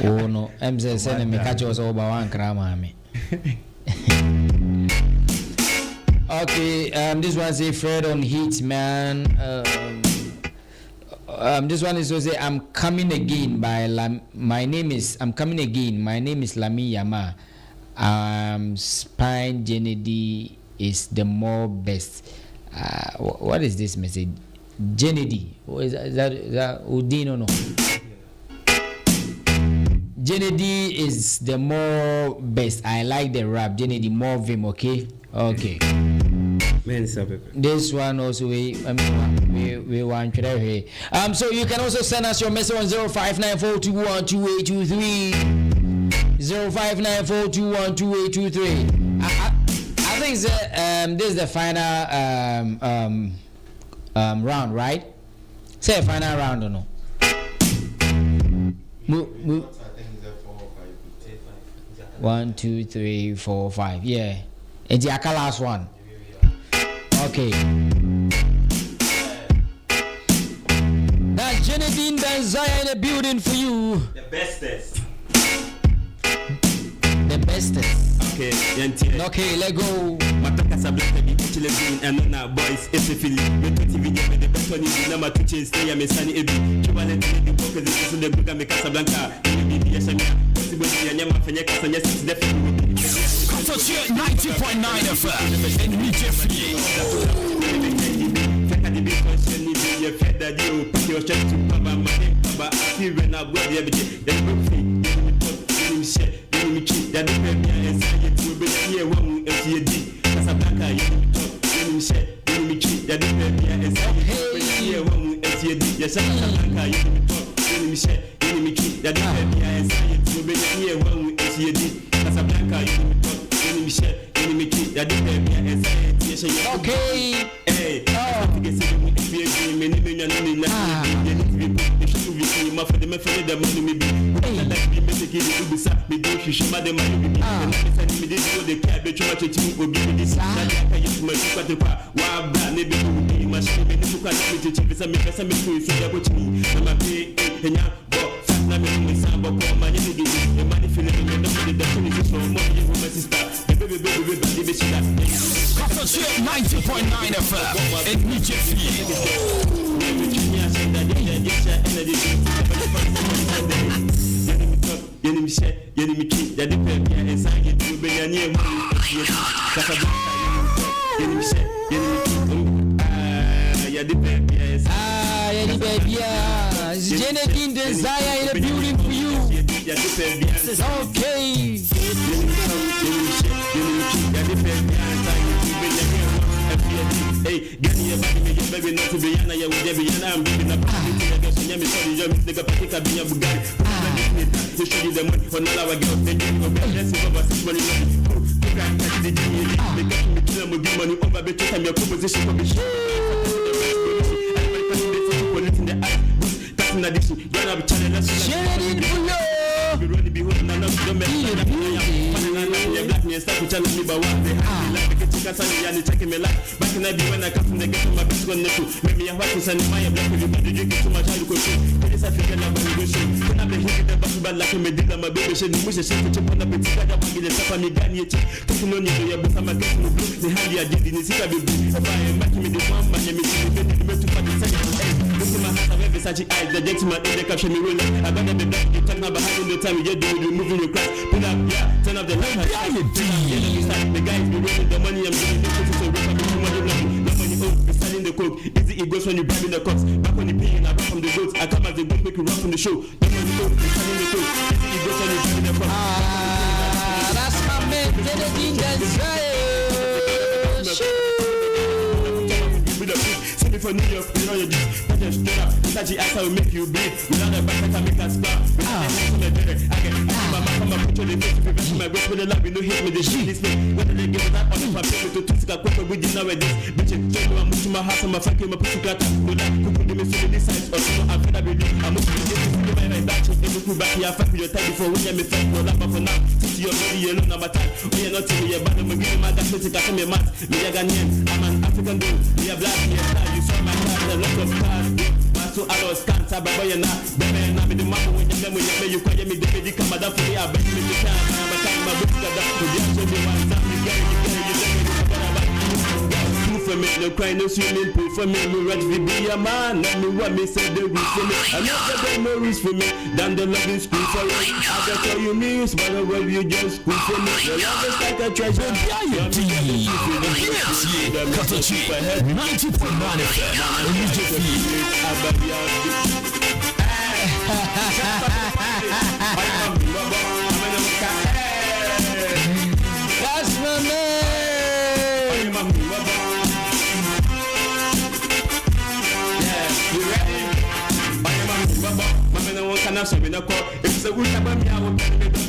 Oh no, I'm just saying me catch us over one crama me. Okay, this one say Fred on heat, man. This one is to say I'm coming again by my name is Lami Yama. Spine Kennedy is the more best. What is this message? Kennedy. Is that Udino no? Kennedy is the more best. I like the rap. Kennedy more vim, okay? Okay. This one also we want to hear. So you can also send us your message on 0594212823. 0594212823. I think this is the final round, right? Say a final round or no? 1 2 3 4 5. Yeah. And the last one. Okay. That's Jenedin Danzaya in the building for you. The bestest. The bestest. Okay, okay, let go. Matakasa black be children and now boys it's a feeling. When TV get the best one is number 2 change stay am sunny ebi. Chubalent the book is the book make Casablanca. Maybe possible nyama fanya kasanya is definitely. Katakyiefm 90.9 FM. Okay. Katakyiefm 90.9 FM. Yenimi Genetic desire in a building for you. Okay. Hey, get your baby not to be Yana, you will be Yana. I'm giving up. To show you the money for now, I get the game of let's over 6 money. You can't catch the genie, they will give money over the time your composition will be shown. In the eye, that's an addition. Don't have a channel. Let's share it below. You really be holding a lot of them. Black me and start to tell me about what they have. Like the chicken and taking me life. Back in the day when I come from the ghetto, my best one, make me a white to send my black with you. Did you get too much? I could show. This African number you show. When I'm hitting the bus, but like me, did my baby, she was a shit to chip on the petit. I want to get up on the Ghan. Taking on you, your best, I'm a get to blue. The hand you did in the city. If I am back me, this one, my name is to find the second. Look at my hands, I'm Versace eyes. The gentleman in the caption, me willing. I got the back, you talking about having the time you do, removing your class. Pull up, yeah, turn up the light. The guys be rolling the money, I'm getting the put to rip up the money. No money, be selling the coke. Easy it goes when you bribing the cops. Back when you paying, I run from the goats. I come as the goat, make you run from the show. No money, be selling the coke. Easy it goes when you bribing the cops. That's my man, Genetic desire. Send me for New York, you know you just put your straight up. Tachi ass will make you bleed. Without a back, I can make a scar. I get my back on my picture, they make you prevent my waist with the love. You know, hit me, the shit is me. Whether they give it up on the paper to Tuska, quicker with you nowadays. Bitch, check me, I'm moving my house, I'm a fucking my pussy cat. Good luck, could give me so many sides, or so I'm gonna be doing. I'm moving this to the man, back to the back here. Fuck with your time before when you're fake. No lap for now. Sit your body, you know, number time. We are not telling you about them, giving my gas, music, I come a mat. Me a Ghanaian, I'm an African dude. Me a black, me a star, you saw my car, a lot of cars. So I was cancer, but you're not. Baby, I'm the mama when you call me the baby, come out for me. I bet me the time, I'm a time, my book got that. You have to be one time, you get it, for me, no crying, no swimming pool for me. Me ready to be a man, let me what me say the roof for me. I never got no rules for me. Down the loving school for you. I got all you needs, but I love you just school for me. Your love is like a treasure. Katakyiefm 90.9 FM. That's my man. Yeah, you ready? It's a good time. I will be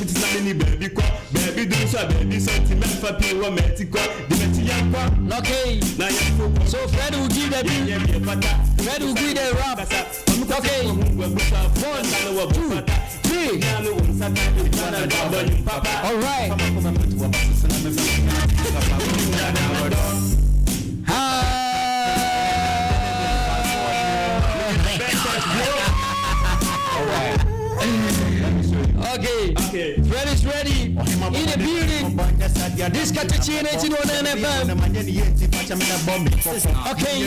something baby. Baby, do so, baby, sentiment for people. Okay. So Fred will give the beat. Fred will give the rap. Okay. 1, 2, 3. All right. Okay. Fred is ready. In the building. This Katakyiefm 91 FM. Okay. Okay.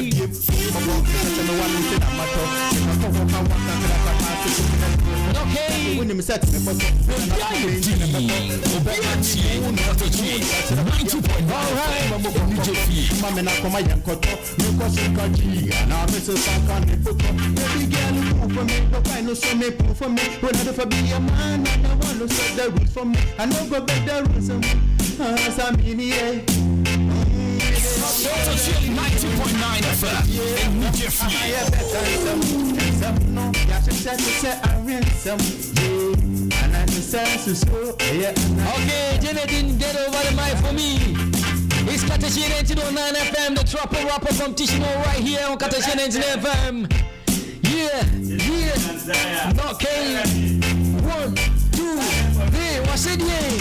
I know go better rules some here. 90.9 FM in New Jersey. Okay, Jenny didn't get over the mic for me. It's Katakyiefm 91 FM, the trapper rapper competition right here on Katakyiefm 91 FM. Yeah. Okay. 1, 2, 3. What's it here?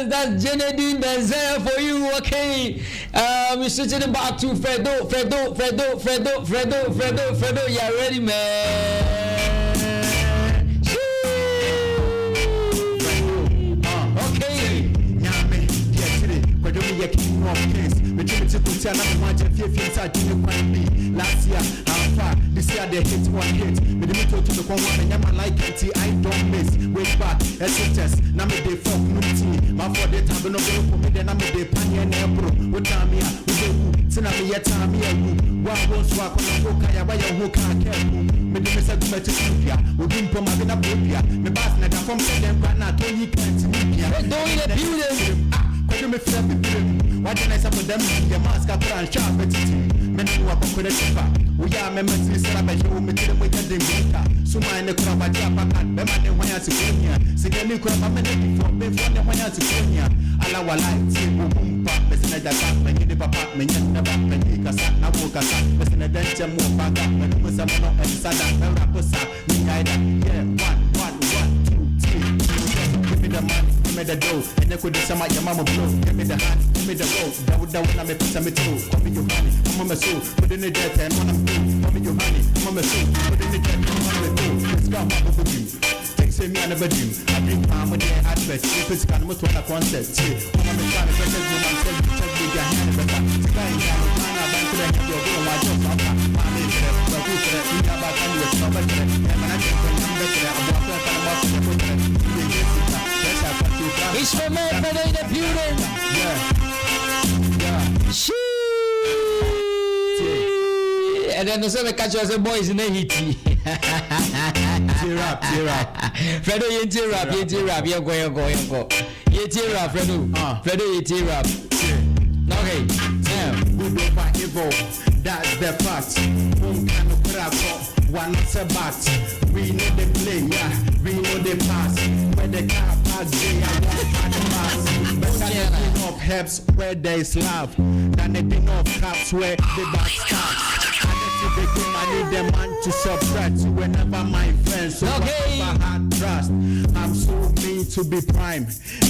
That's Janedine Denzel for you, okay? We're switching about to Fredo. You ready, man? Last year, how far? This year they hit one hit. Me the to the corner, and I'm like it. I don't miss. Wait back, SHS. Now me they fuck no tea. My for the time no go for me. Then I'm the pioneer nebro. What time ya? We do. Tina me yet time ya. One won't swap on the book. I buy your hook. I can't. Me the message to my Ethiopia. We didn't put my vina popia. Me bass nigga from them. But not Tony can't meet ya. Don't eat a beauty. Me feel me. Why didn't I support them? The mask up and sharp at it. Men who are for the chipper. We are members of the Sarabaj who make them with the Dinka. So my neck crab at Japa, the man in Wayasiconia. Second, crab a minute before the Wayasiconia. Allow a light, boom, pop, Mr. Data, when you never pop, me never when you can sat, now walk us up, Mr. Denja, more back up, when you was a man and Sada, Raposa, Nina, yeah, 1, 2, 3. Give me the money. Give me the dough, and I could do some of your mama blow. Give me the hand, give me the rope. That would down when I make some toe. Come in your honey, I'm on my soul. Put in the jet and on a fool. Come in your honey, I'm on my soul. Put in the jet and on a fool. Let's go, Papa, for you. Take me on a bedroom. I bring palm with the advert. If it's kind of what I concept. See, I'm a trying to get it. I'm saying, check with your hand. But I'm trying to find out when to have your girl. I just want to find it. But who's that? We have about 100. Nobody. And when I get the number, I'm walking about the it's for man, for the building. Yeah. She. And then the seven catchers and boys in the heat. Cherib. Fredo, you Cherib, you're going. You Cherib, Fredo, you Cherib. Okay. We do fight evil. That's the fact. One kind of crap. One not a bat. We know the play, yeah. We know the pass. When the car pass, they are one the pass. Better the thing of helps where there is love than the thing of caps where the back starts. And if you begin, I need the man to subtract you whenever my friends. So okay. I had trust. I'm so mean to be prime.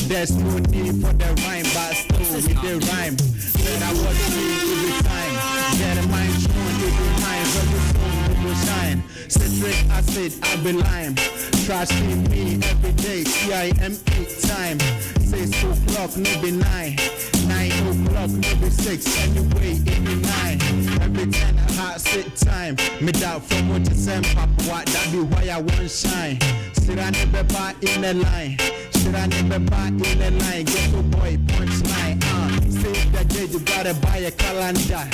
There's no need for the rhyme, but still with the rhyme. But I was free every time. Get a mind strong, you be mine. Very soon will shine. Citric acid, I be lime. Trash me every day. CIME time. 6 o'clock, no be 9. 9 o'clock, no be 6. Anyway, it be 9. Every 10 hot sit time. Me doubt from what you send, Papa. What that be why I want shine. Sit I never buy in the line. Should I never buy in the line? Get to boy, punchline. Save the day, you gotta buy a calendar.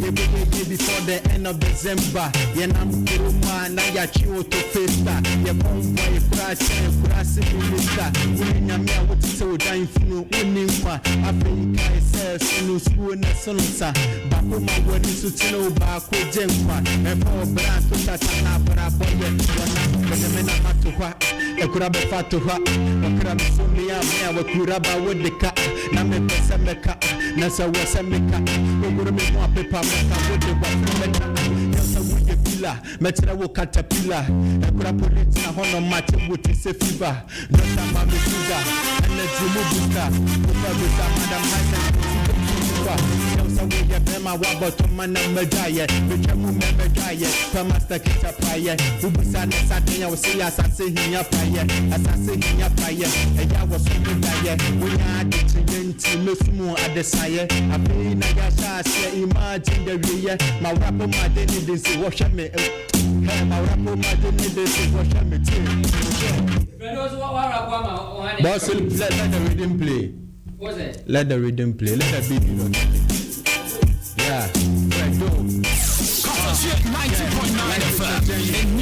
You be before the end of December. Yeah, I'm through man, now you're chill to face that. You're born by a crash and grassy minister. When you're me, I would say, dying for no winning one. I think I said, no school, no son. Back on my word, is to know back with Jennifer. And for brand to touch an opera boy, but the men are to what? I could have a fat to what? I could have so me, I could have a wood the cat. Now me pesa me cat. Nasa was a meka. We would make one paper meka with the one. Yes, I would get pillar. Metra will caterpillar. I could have put it in a honor match with his fever. Dr. Mami Sugar. And let's remove the star. Madam Hyson. Danquah. Yo, so we get them, I walk out to my number diet. We can move member diet. Pamaster Kita Paya. Who was on the Saturday, I was see assassin in your fire. Assassin in your fire. And I was on the diet. We are the children, no small at the sire. I mean, I got say, imagine the rear. My rapper, my daddy, this is what me. My rapper, my daddy, this is what me too. Boss, let the rhythm play. What's it? Let the rhythm play. Let the beat play. Yeah. Right, go. Katakyie 90.9 FM. In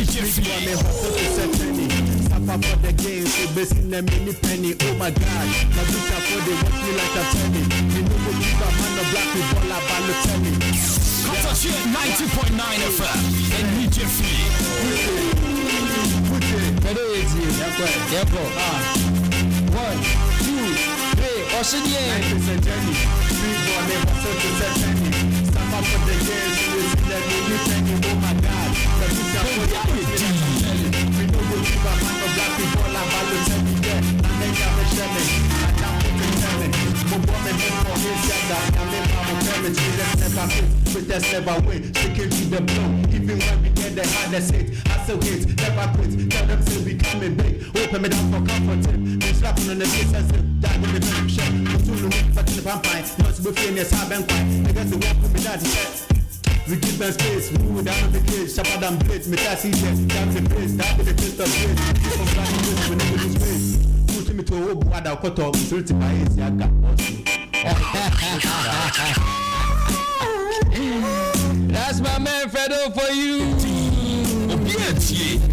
Suffer for the game, so basing them in the penny. Oh my God, my bitch for the watch me like a penny. You know what you got, man, the black people are Balotelli. Katakyie 90.9 FM. In Yep. 1, 2, 3. What's in here? It's a journey. People never so to set penny. Suffer for the game, so basing them in the penny. Oh my God, the bitch for the watch me like a penny. You know what you got, man, the black people are Balotelli. Yeah, and then you have a shelling. I can't put the telling. But woman, for his yada, I mean, I'm a parent. Never fit, but that's never win. Sticking to the blow, even when we get the hardest hit. I still hit, never quit. Tell them say we coming big. Open me down for comfort. Been slapping on the face and say, that will be very sure. Soon we fat in the vampire. Not to be famous, have been quiet. I guess the one put me down to set. We give them space, move down the cage, sharper than blades. Me that's easier, down the place, that be the taste of blades. Keep on flying this, we never lose weight. Put me to a hope, what I'll cut off, so it's my easy, I got That's my man Fredo for you.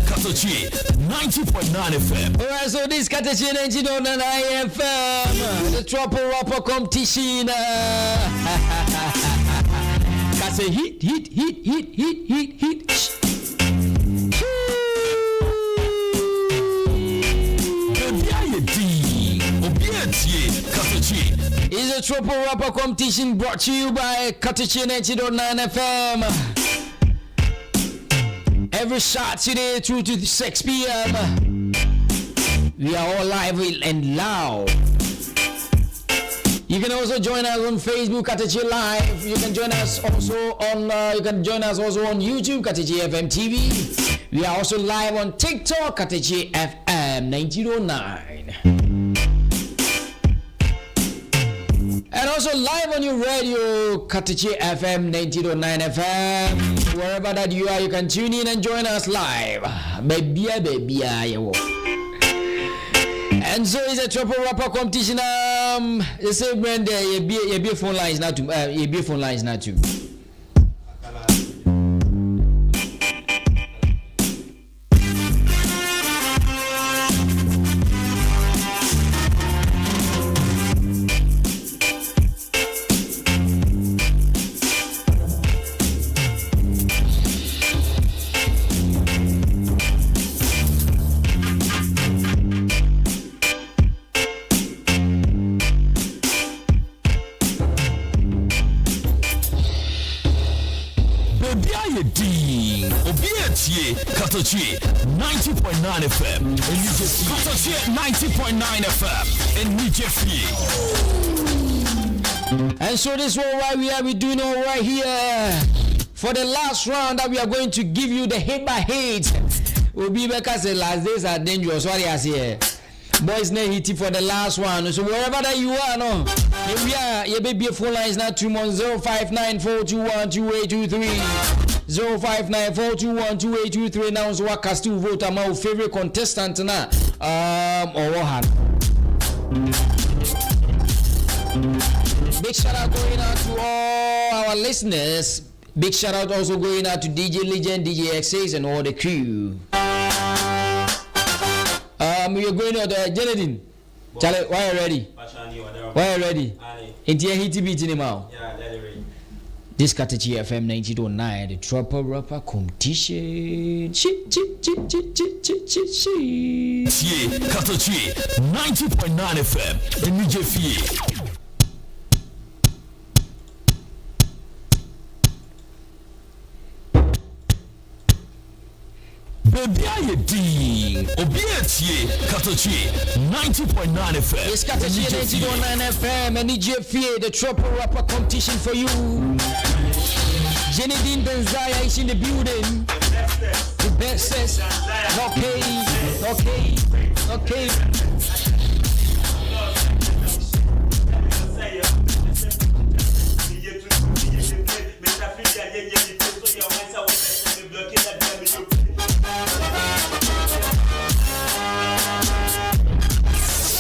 Katakyie 90.9 FM. Alright, so this Katakyiefm 90.9 FM, the Trouble Rapper competition. That's a hit. It's a Trouble Rapper competition brought to you by Katakyiefm 90.9 FM. Every Saturday 2 to 6 p.m. We are all live and loud. You can also join us on Facebook, Katakyie Live. You can join us also on YouTube, Katakyiefm TV. We are also live on TikTok, Katakyiefm 90.9. And also live on your radio, Katakyiefm 90.9 FM. Wherever that you are, you can tune in and join us live. Baby. And so it's a Trouble Rapper competition. The same brand there, you be phone lines now too. Katakyie 90.9 FM. Katakyie 90.9 FM. In And so this is why we doing all right here. For the last round that we are going to give you the hit by hit. We'll be back as the last days are dangerous. What I say? Boys need hitty for the last one. So wherever that you are, no. Here we are. Your baby phone lines now 05942122823. 05942122823. Now so what cast to vote my favorite contestant now. Or what? Big shout out going out to all our listeners. Big shout out also going out to DJ Legend, DJ XAs, and all the crew. We are going out there, Jaladin. Charlie, why are you ready? Why are you ready? Into a hitty beat in him out. This Katakyiefm 90.9, the Trouble Rapper competition. Katakyie 90.9 FM. Baby Ayedi, Obiatie, Katakyiefm 90.9 FM. It's Katakyiefm 90.9 FM and GhanaWeb, the triple rapper competition for you. Jenny Benzaya is in the building. The bestest. Okay.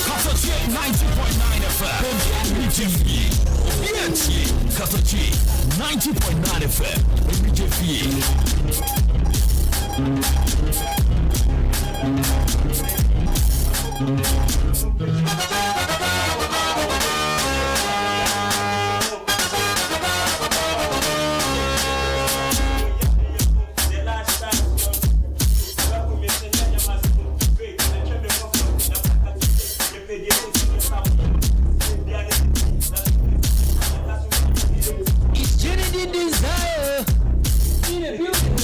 Katakyiefm 90.9 FM. Katakyiefm 90.9 FM. It's Jenny Desire in the building.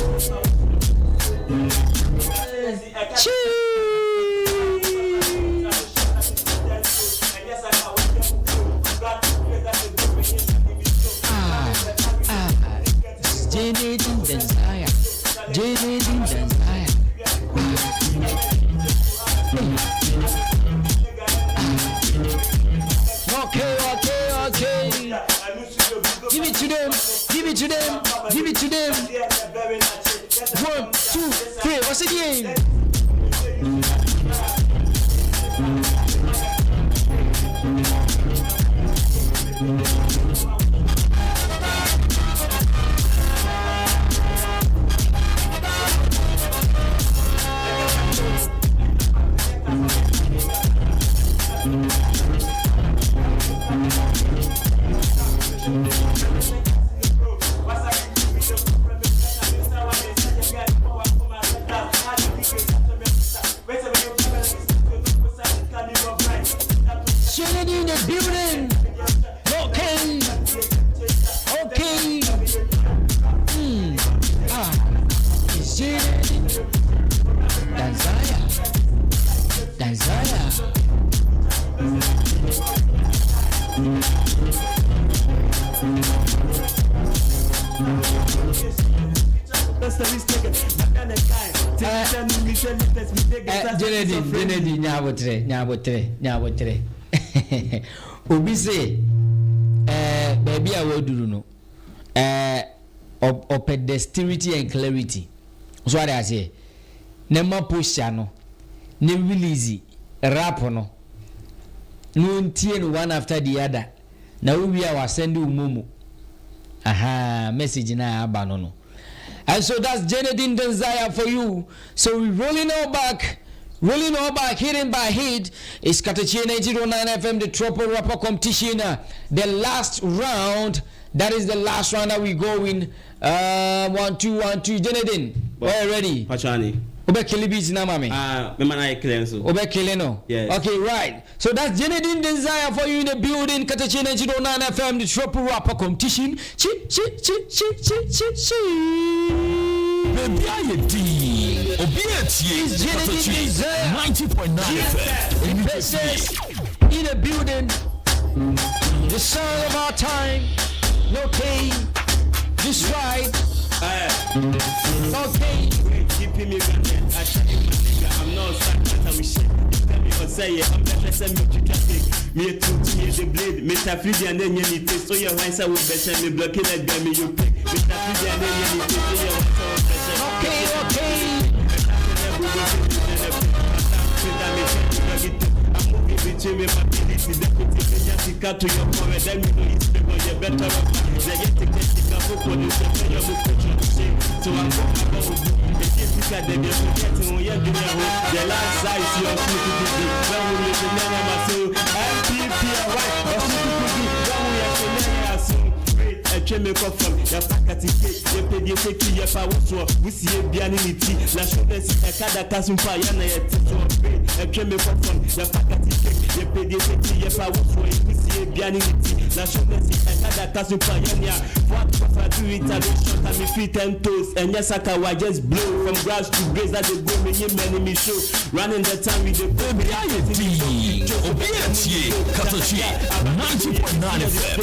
Okay. Give it to them. 1, 2, 3. What's the game? Jenny in the building. Okay. It's Jenny. Danquah. Jenny, nyabotre. Obi say, baby, I will do no. Of pedestrianity and clarity. So what I say, Nema posture no, ne release rap no. No tien one after the other. Now we are sending umumu. Aha, message na abano no. And so that's Jenny Desire for you. So we rolling all back, hidden by hit. It's Katakyiefm 90.9 FM, the triple rapper competition. The last round. That is the last round that we go in. 1, 2. Jenny, where ready? Pachani. Obe kili beats na mami. Mema na ekele so. Obe kili no. Yes. Okay, right. So that's Jenny Desire for you in the building. Katakyiefm 90.9 FM, the triple rapper competition. Baby Ayedi, Obiatie, Katakyiefm 90.9 FM. Business in the building. The sound of our time. Okay. This right. Okay. Keeping me I'm not sad. Say I'm better send me to traffic. Me to the blade, Mr. Fridi and then you need to so your wife will better me blocking at them you pick. Mr. Fridi and then you need to so your wife I'm moving between me ability deputy cut to your power then you know it's because you're better off. They get to get the for you so I'm the last size your stupidity. When we make a name of so MPP or so a chemical from the Katakyie, the pediatric, your power so we see a bianity. La shouldn't see a Katakyiefm fire a chemical from the Katakyie, the pediatric, your pa wo so ikusie bia ni ti na show mercy kada kaso pioneer what for do it a shot and me feet and toes and yes I can just blow from grass to grace that they go me me show running the time with the baby Katakyiefm 90.9 FM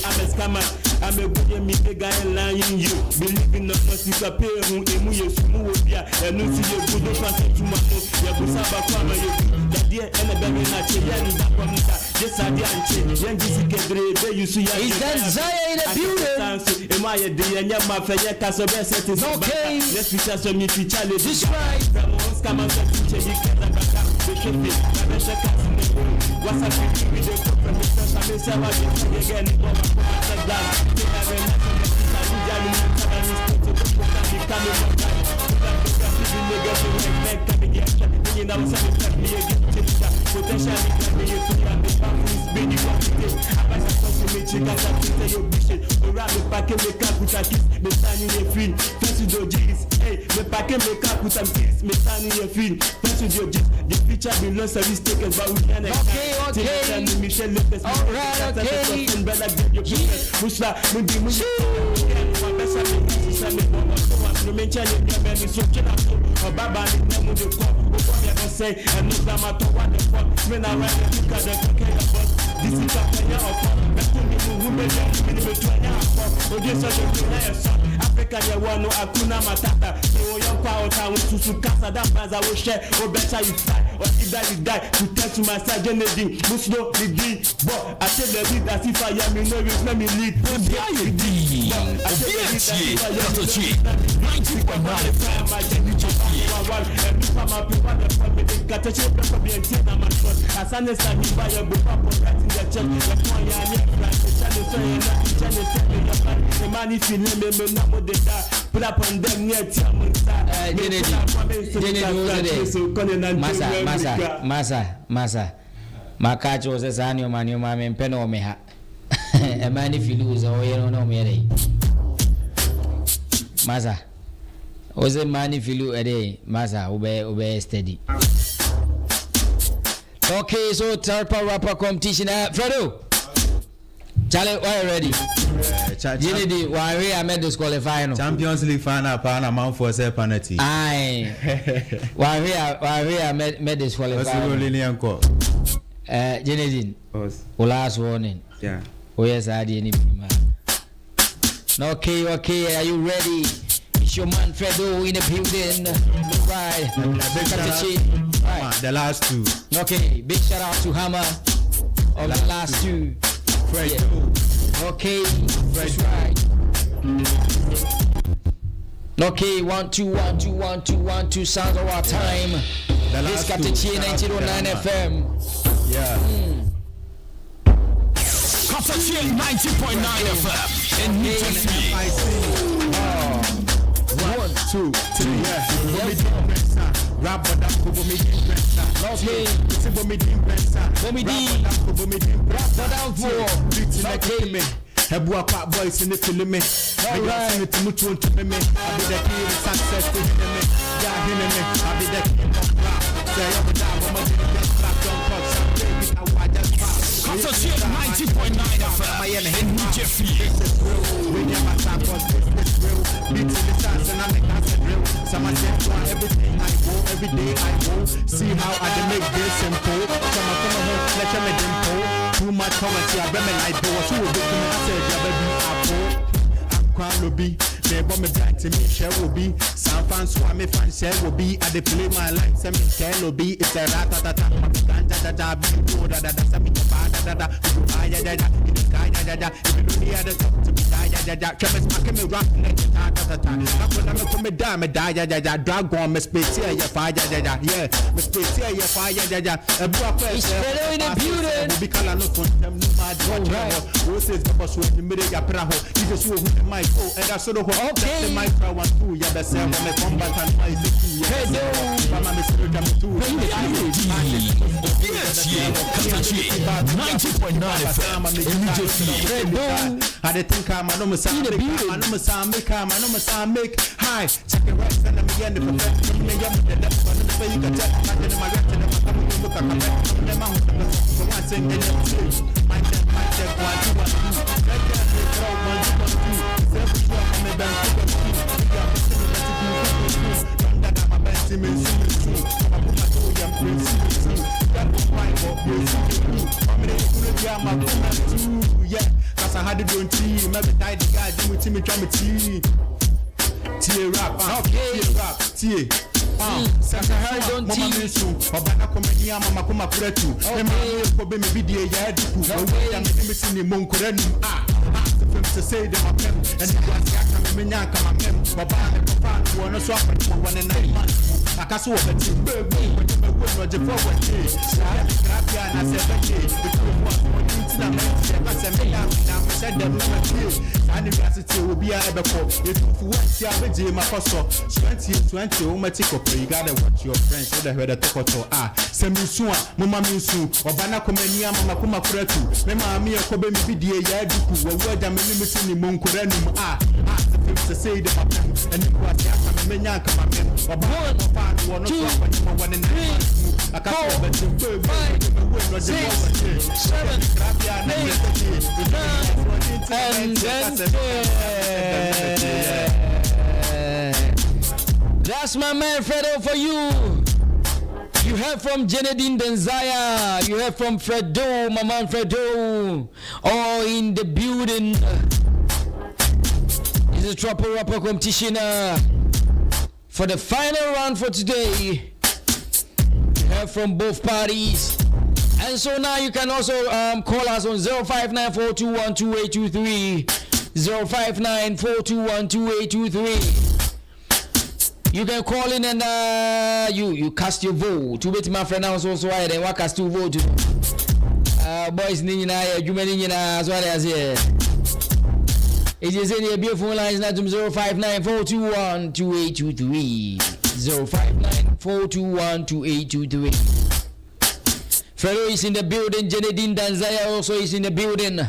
I'm a scammer I'm a good me guy lying you believe in the music pay who emu yesumu obia and no see you good pass to my ya go saba kwa you that dear and a baby na che ya ni da kwa muta yes I dey anche yan gisi kedre be you see ya is that Zaya in the building am I a day and ya ma fe ya kaso be set is okay let's feature some me feature le this right scam and teacher you can back the shopping na be what's up with the problem so I say what you again for that say and no matter what the fuck when I ride the car the this is a player of that's to me who be there me to Africa ya wano akuna matata so young power town to casa that baza we share or better you fly or either you die to tell to my side anything musno the but I tell the lead as if I am me know you let me lead Katakyiefm 90.9 FM Masa makacho se sani o mani o mame mpeno o meha e mani filuza o yeno no mere masa oze mani filu ede masa ube steady. Okay, so third power rapper competition. Fredo, Charlie, why ready? Jinidi, why we are made disqualifying? Champions League final, pana man for say penalty. Aye. Why we are made disqualifying? What's the ruling encore? Jinidi. Last warning. Yeah. Oh yes, I did. Okay, are you ready? It's your man Fredo in the building. Right. The last two. Okay, big shout out to Hammer on the last two. Yeah. Okay, that's right. Okay, 1 2 sounds of our time. This Katakyie 909 FM. Yeah. Katakyiefm 90.9 FM in New Jersey. 1 2 3 yeah. Rap Okay. Hebua Pop Boys in the film me. I got send it to much to me. I be the key to success to me. Yeah, him me. I be the king of rap. Say I'm a dog, I'm a black don't pop something. I just pop. Katakyiefm 90.9 FM in New Jersey. When you're my top boss, this real. Beats in the stars and I make us real. Some I say everything I go, every day I go. See how I can make this simple. Some I come home, let you make them pull. Too much poverty, I remember like doors. Who will be coming? I said, yeah, baby, I'm quite lobby. They want me black to me, share will be. Some fans who I'm a fan, share will be. I they play my line, send me tell will be. It's a rat-a-ta-ta, da-da-da-da, da-da-da-da, me da-da-da-da, da-da-da-da, in the sky, da-da-da. If you don't hear the talk to me, da-da-da-da. Travis Mack me rock, da-da-da-da. I'm gonna come me down, me da-da-da-da. Drag on me space here, yeah, fire, da-da-da. Yeah, me space here, yeah, fire, da-da-da. A block It's better in the building. We call no fun, them no mad. Who says the boss when you made a praho? You just who the mic, oh, and I sort of okay. the mic for 1 2, yeah, the same when me combat and my city. Mama, me spirit, I'm too. Katakyiefm 90.9 FM in New Jersey. I think I'm a no make hi, check it right, and I'm again the professional. Me, I'm the left one, the way you can tell. I did my rest and I'm look at my sing in the stage. My check, 1, 2, 1, 2. Let me throw 1, 2, 1, 2. Self sure I'm a band to the team. We are missing the best to do. Don't that I'm a best to me, see. I'm a toy, I'm crazy. That was my fault, crazy. I'm ready to be a man too. Yeah, cause I had it on tea. Maybe died the guy, do it to me, try me tea. Tea rap, okay, rap, tea. Sasa hari don't tea. Obana komedi ama makoma kuretu. Ema ko be me video ya ediku. Owe ya me missing ni monkorenu. To say them a mem and the was yak me nya kama mem. Obana ko fan wo no so afa for 1 and 9 months. Akaso wo beti bebu when you no je forward. Sa grab ya na se beti. Because what na me se me na said them na me. Sa university will be a ebeko. If you want ya be ma koso. 20 o ma take up. You gotta watch your friends so that we the tokoto semisu mama minsu obana komani ama makoma kuretu me ma me yakobe me bidie ya duku wo wada me limiti ni monkuranum to say the papa and it was ya me nya kama me obana no fa no so afani mo wane na akaso be to we no je mo 7 grabia na That's my man Fredo for you. You heard from Janedine Denzaya. You heard from Fredo, my man Fredo. All in the building. It's a Trapper Rapper competition for the final round for today. You heard from both parties. And so now you can also call us on 05942122823. 05942122823. You can call in and you cast your vote. To bet my friend also why then what cast your vote. Boys nina you many as well as here. It is any beautiful lines not 05942122823. 05942122823. Fredo is in the building. Janedine Danzaya also is in the building.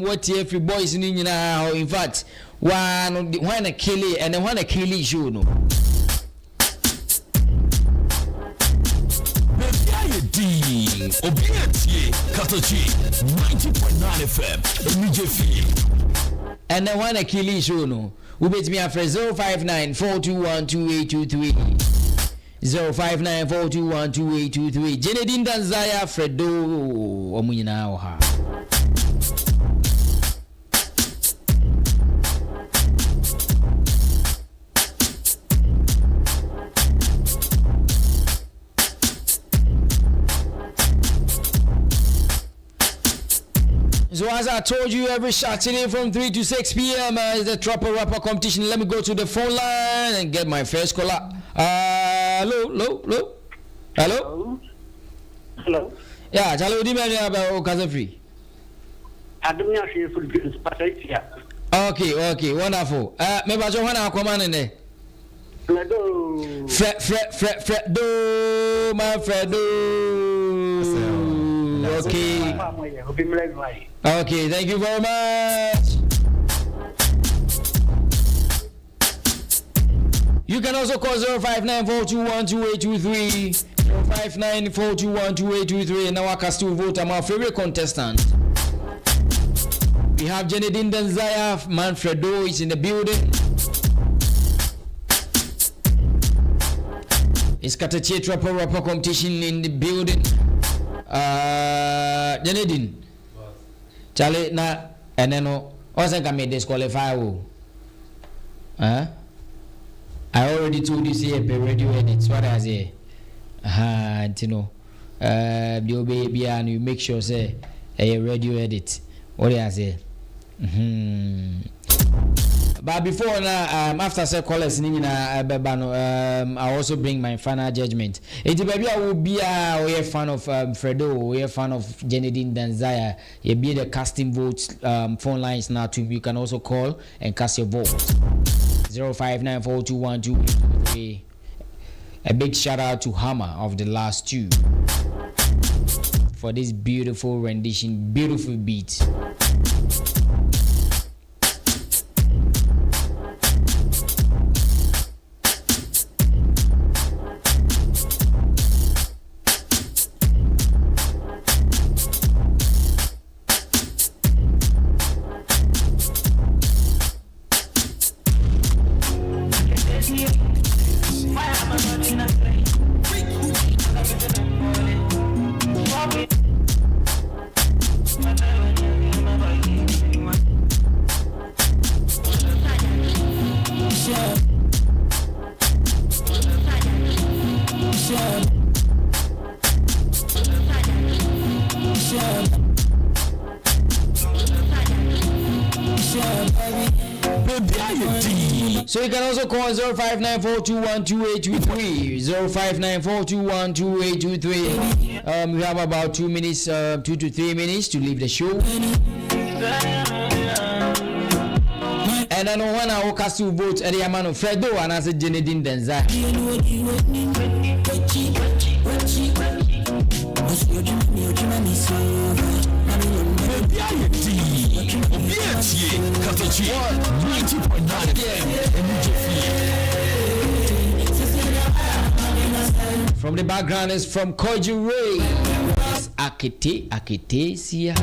What every boys in in fact one a kill and then one a kill you know. Katakyie 90.9 FM and then one a kill you know. Who bet me after 05942122823. 05942122823. Janedine Danzaya Fredo Omunyina Oha. So as I told you, every Saturday from 3 to 6 p.m. Is the Trapper Rapper competition. Let me go to the phone line and get my first caller. Hello. Yeah, hello. Di mana about Kazafri? Adumnya sih full pasaisia. Okay, wonderful. Me baca mana aku mana ni? Fredo, my Fredo. Okay, thank you very much. You can also call 05942122823. 05942122823. Now I can still vote. I'm our favorite contestant. We have Janedine Danzaya, Manfredo is in the building. It's Katakyie Trapper Rapper competition in the building. Janedine. Charlie na eneno wasn't can make disqualify wo. I already told you say a radio edit. What I say? You know. The baby and you make sure say a radio edit. What I say? But before now, after say callers I also bring my final judgment. It baby I will be a fan of Fredo, we a fan of Janedine Danzaya. You be the casting votes phone lines now too. You can also call and cast your vote. 059421223. A big shout out to Hammer of the last two for this beautiful rendition, beautiful beat. So you can also call 0594212823. 0594212823. We have about 2 minutes, 2 to 3 minutes to leave the show. And I know when I walk to vote at the man of Fredo and I said Jenedin Denza. Katakyiefm 90.9 From the background is from Cherib. Akitesia.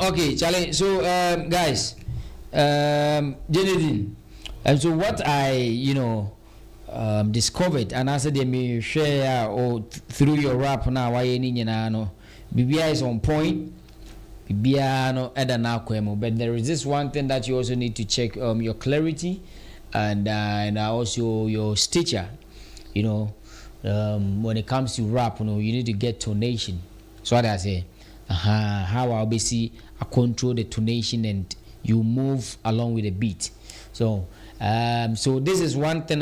Okay, Charlie. So, guys, Jenedin. And so what I, discovered, and I said they may share or through your rap now. Why no? BBI is on point. BBI no but there is this one thing that you also need to check your clarity and also your stature. When it comes to rap, you need to get tonation. So what I say, how I'll be see I control the tonation and you move along with the beat. So so this is one thing.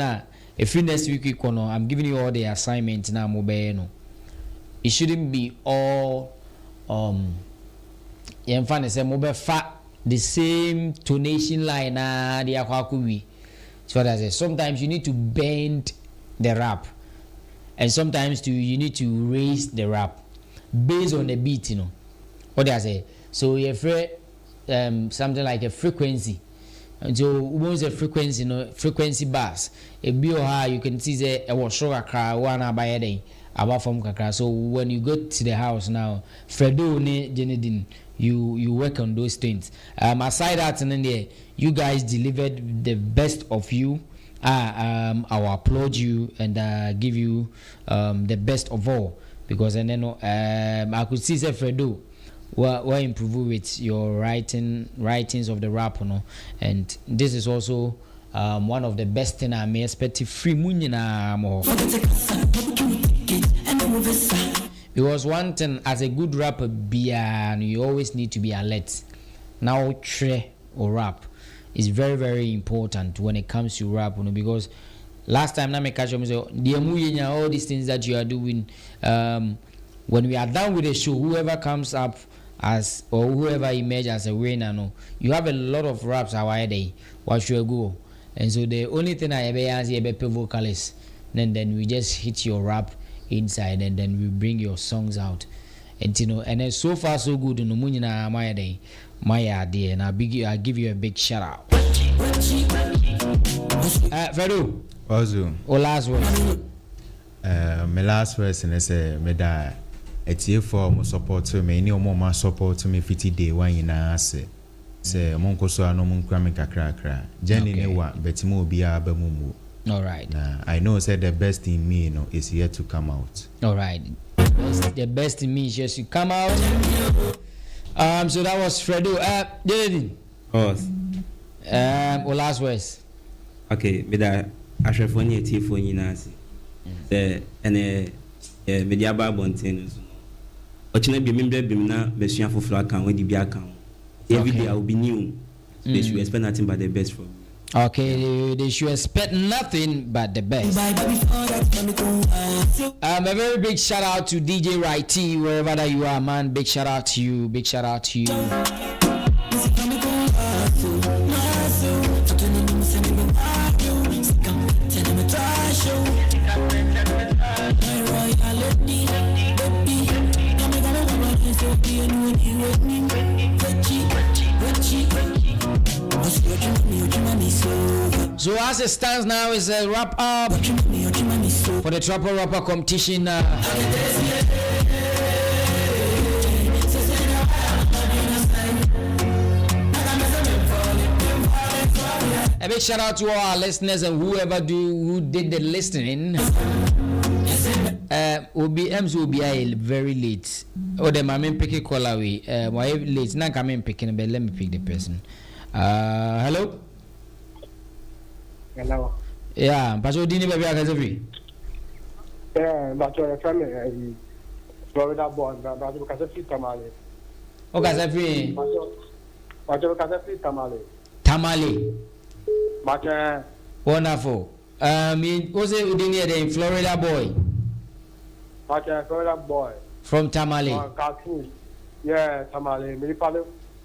If you next week I'm giving you all the assignments now, mobile. It shouldn't be all the same tonation line so that I say sometimes you need to bend the rap and sometimes you need to raise the rap based on the beat, what I say. So you have something like a frequency. And so once a frequency, frequency bars, a bio you can see the was sugar cry one by a day about from kakra. So when you go to the house now, Fredo ne Jenedin, you work on those things. Aside that, and then there, you guys delivered the best of you. I will applaud you and give you the best of all, because and then I could see Fredo were improve with your writings of the rap, and this is also one of the best thing I may expect free munina more. Because one thing as a good rapper you always need to be alert. Now tre or rap is very, very important when it comes to rap, because last time I catch you say all these things that you are doing, when we are done with the show, whoever comes up as or whoever emerges as a winner, you have a lot of raps our day. What should go? And so the only thing I ever ask is about vocalist. Then we just hit your rap inside and then we bring your songs out. And and then so far so good in the my day, my idea, and I give you a big shout out. Fredo. Also. Or last words. My last verse and I say me that it's here for more support to me. Any more support to me 50 day one in a say monko so no mun kra me kakra Jenny ne wa betimo obi abamumu. All right. I know said the best in me, is yet to come out. All right. The best in me is just to come out. So that was Fredo. David. Last words. Okay, but that Ashafoni Tifoni Nasi. The media bonten. Ochina be member bimna besuan for flag can when the be account. Every day I will be new. They should expect nothing but the best from me. Okay, they should expect nothing but the best. A very big shout out to DJ Righty, wherever that you are, man. Big shout out to you. Big shout out to you. So as it stands now is a wrap up for the Trapper Rapper competition. A big shout out to all our listeners and who did the listening. Will be very late. Oh, the main pick a call away. Why late? Now come in picking, but let me pick the person. Hello. Hello. Yeah, but you didn't baby free. Yeah, but your family, Florida born, but because of you, Tamale. Okay, free. Macho Katakyie Tamale. Tamale. Macho. Wonderful. Was it in Florida boy? Macho Florida boy. From Tamale. Cartoon. Yeah, Tamale.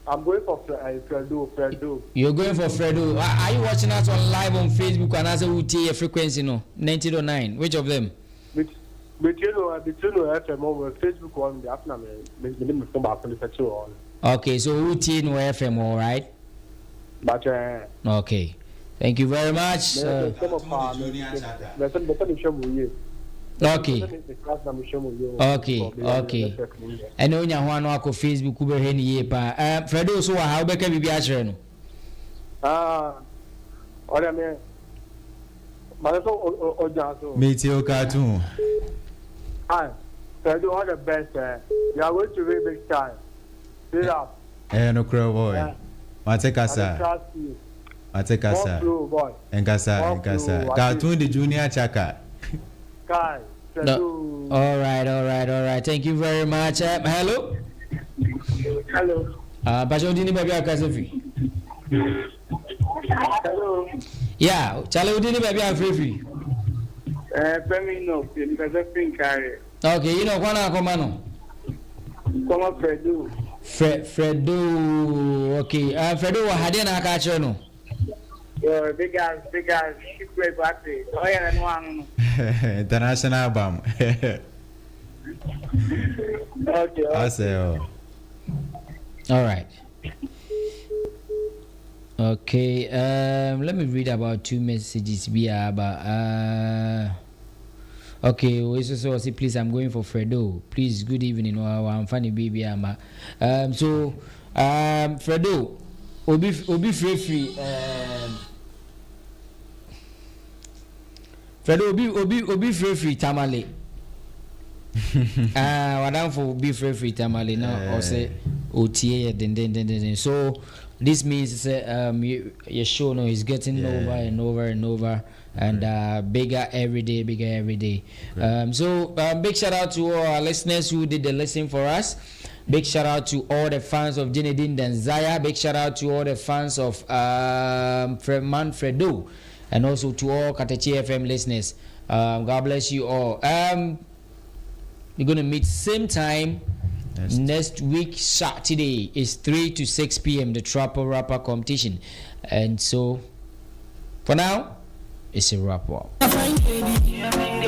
I'm going for Fredo. You're going for Fredo. Are you watching us on live on Facebook and as a UTA frequency? No, 90.9. Which of them? Between FM over Facebook one, the afternoon, okay, so UTA no FM, all right? But okay. Thank you very much. Okay. I know you want to go Facebook Uber Henny Yepa. Fredo, so how back can be actually? Meet your cartoon. Hi, Fredo, all the best. You are going to be big time. Sit up. No crow boy. Matekasa. Matekasa. Enkasa. Cartoon the junior chaka. No. All right. Thank you very much. Hello. Hello. Bajodini baby akasefi. Hello. Yeah, Chalodini baby afrefi. Femino, because carry. Okay, you know kwana komano. Come on, Fredo. Fredo. Okay. Fredo wa hade na aka achre no. Big guys, secret battery. Oh yeah, no one. International bomb. Okay. I say, all right. Okay. Let me read about 2 messages. Okay. We so say, please. I'm going for Fredo. Please. Good evening. I'm funny baby. So, Fredo, Obi free. Fredo Obi free Tamale. Wadam for Obi free Tamale now or say OTA then. So this means your show now is getting over and over and bigger every day. So big shout out to all our listeners who did the listen for us. Big shout out to all the fans of Jinedin Danzaya. Big shout out to all the fans of Fredo. And also to all Katakyiefm listeners, God bless you all. We're gonna meet same time next week Saturday. It's 3 to 6 p.m. the Trapper Rapper competition, and so for now, it's a wrap up. Katakyiefm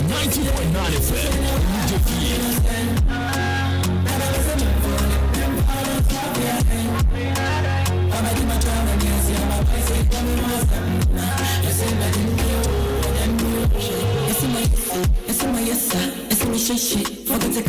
90.9 FM. Yes, my yes, forget to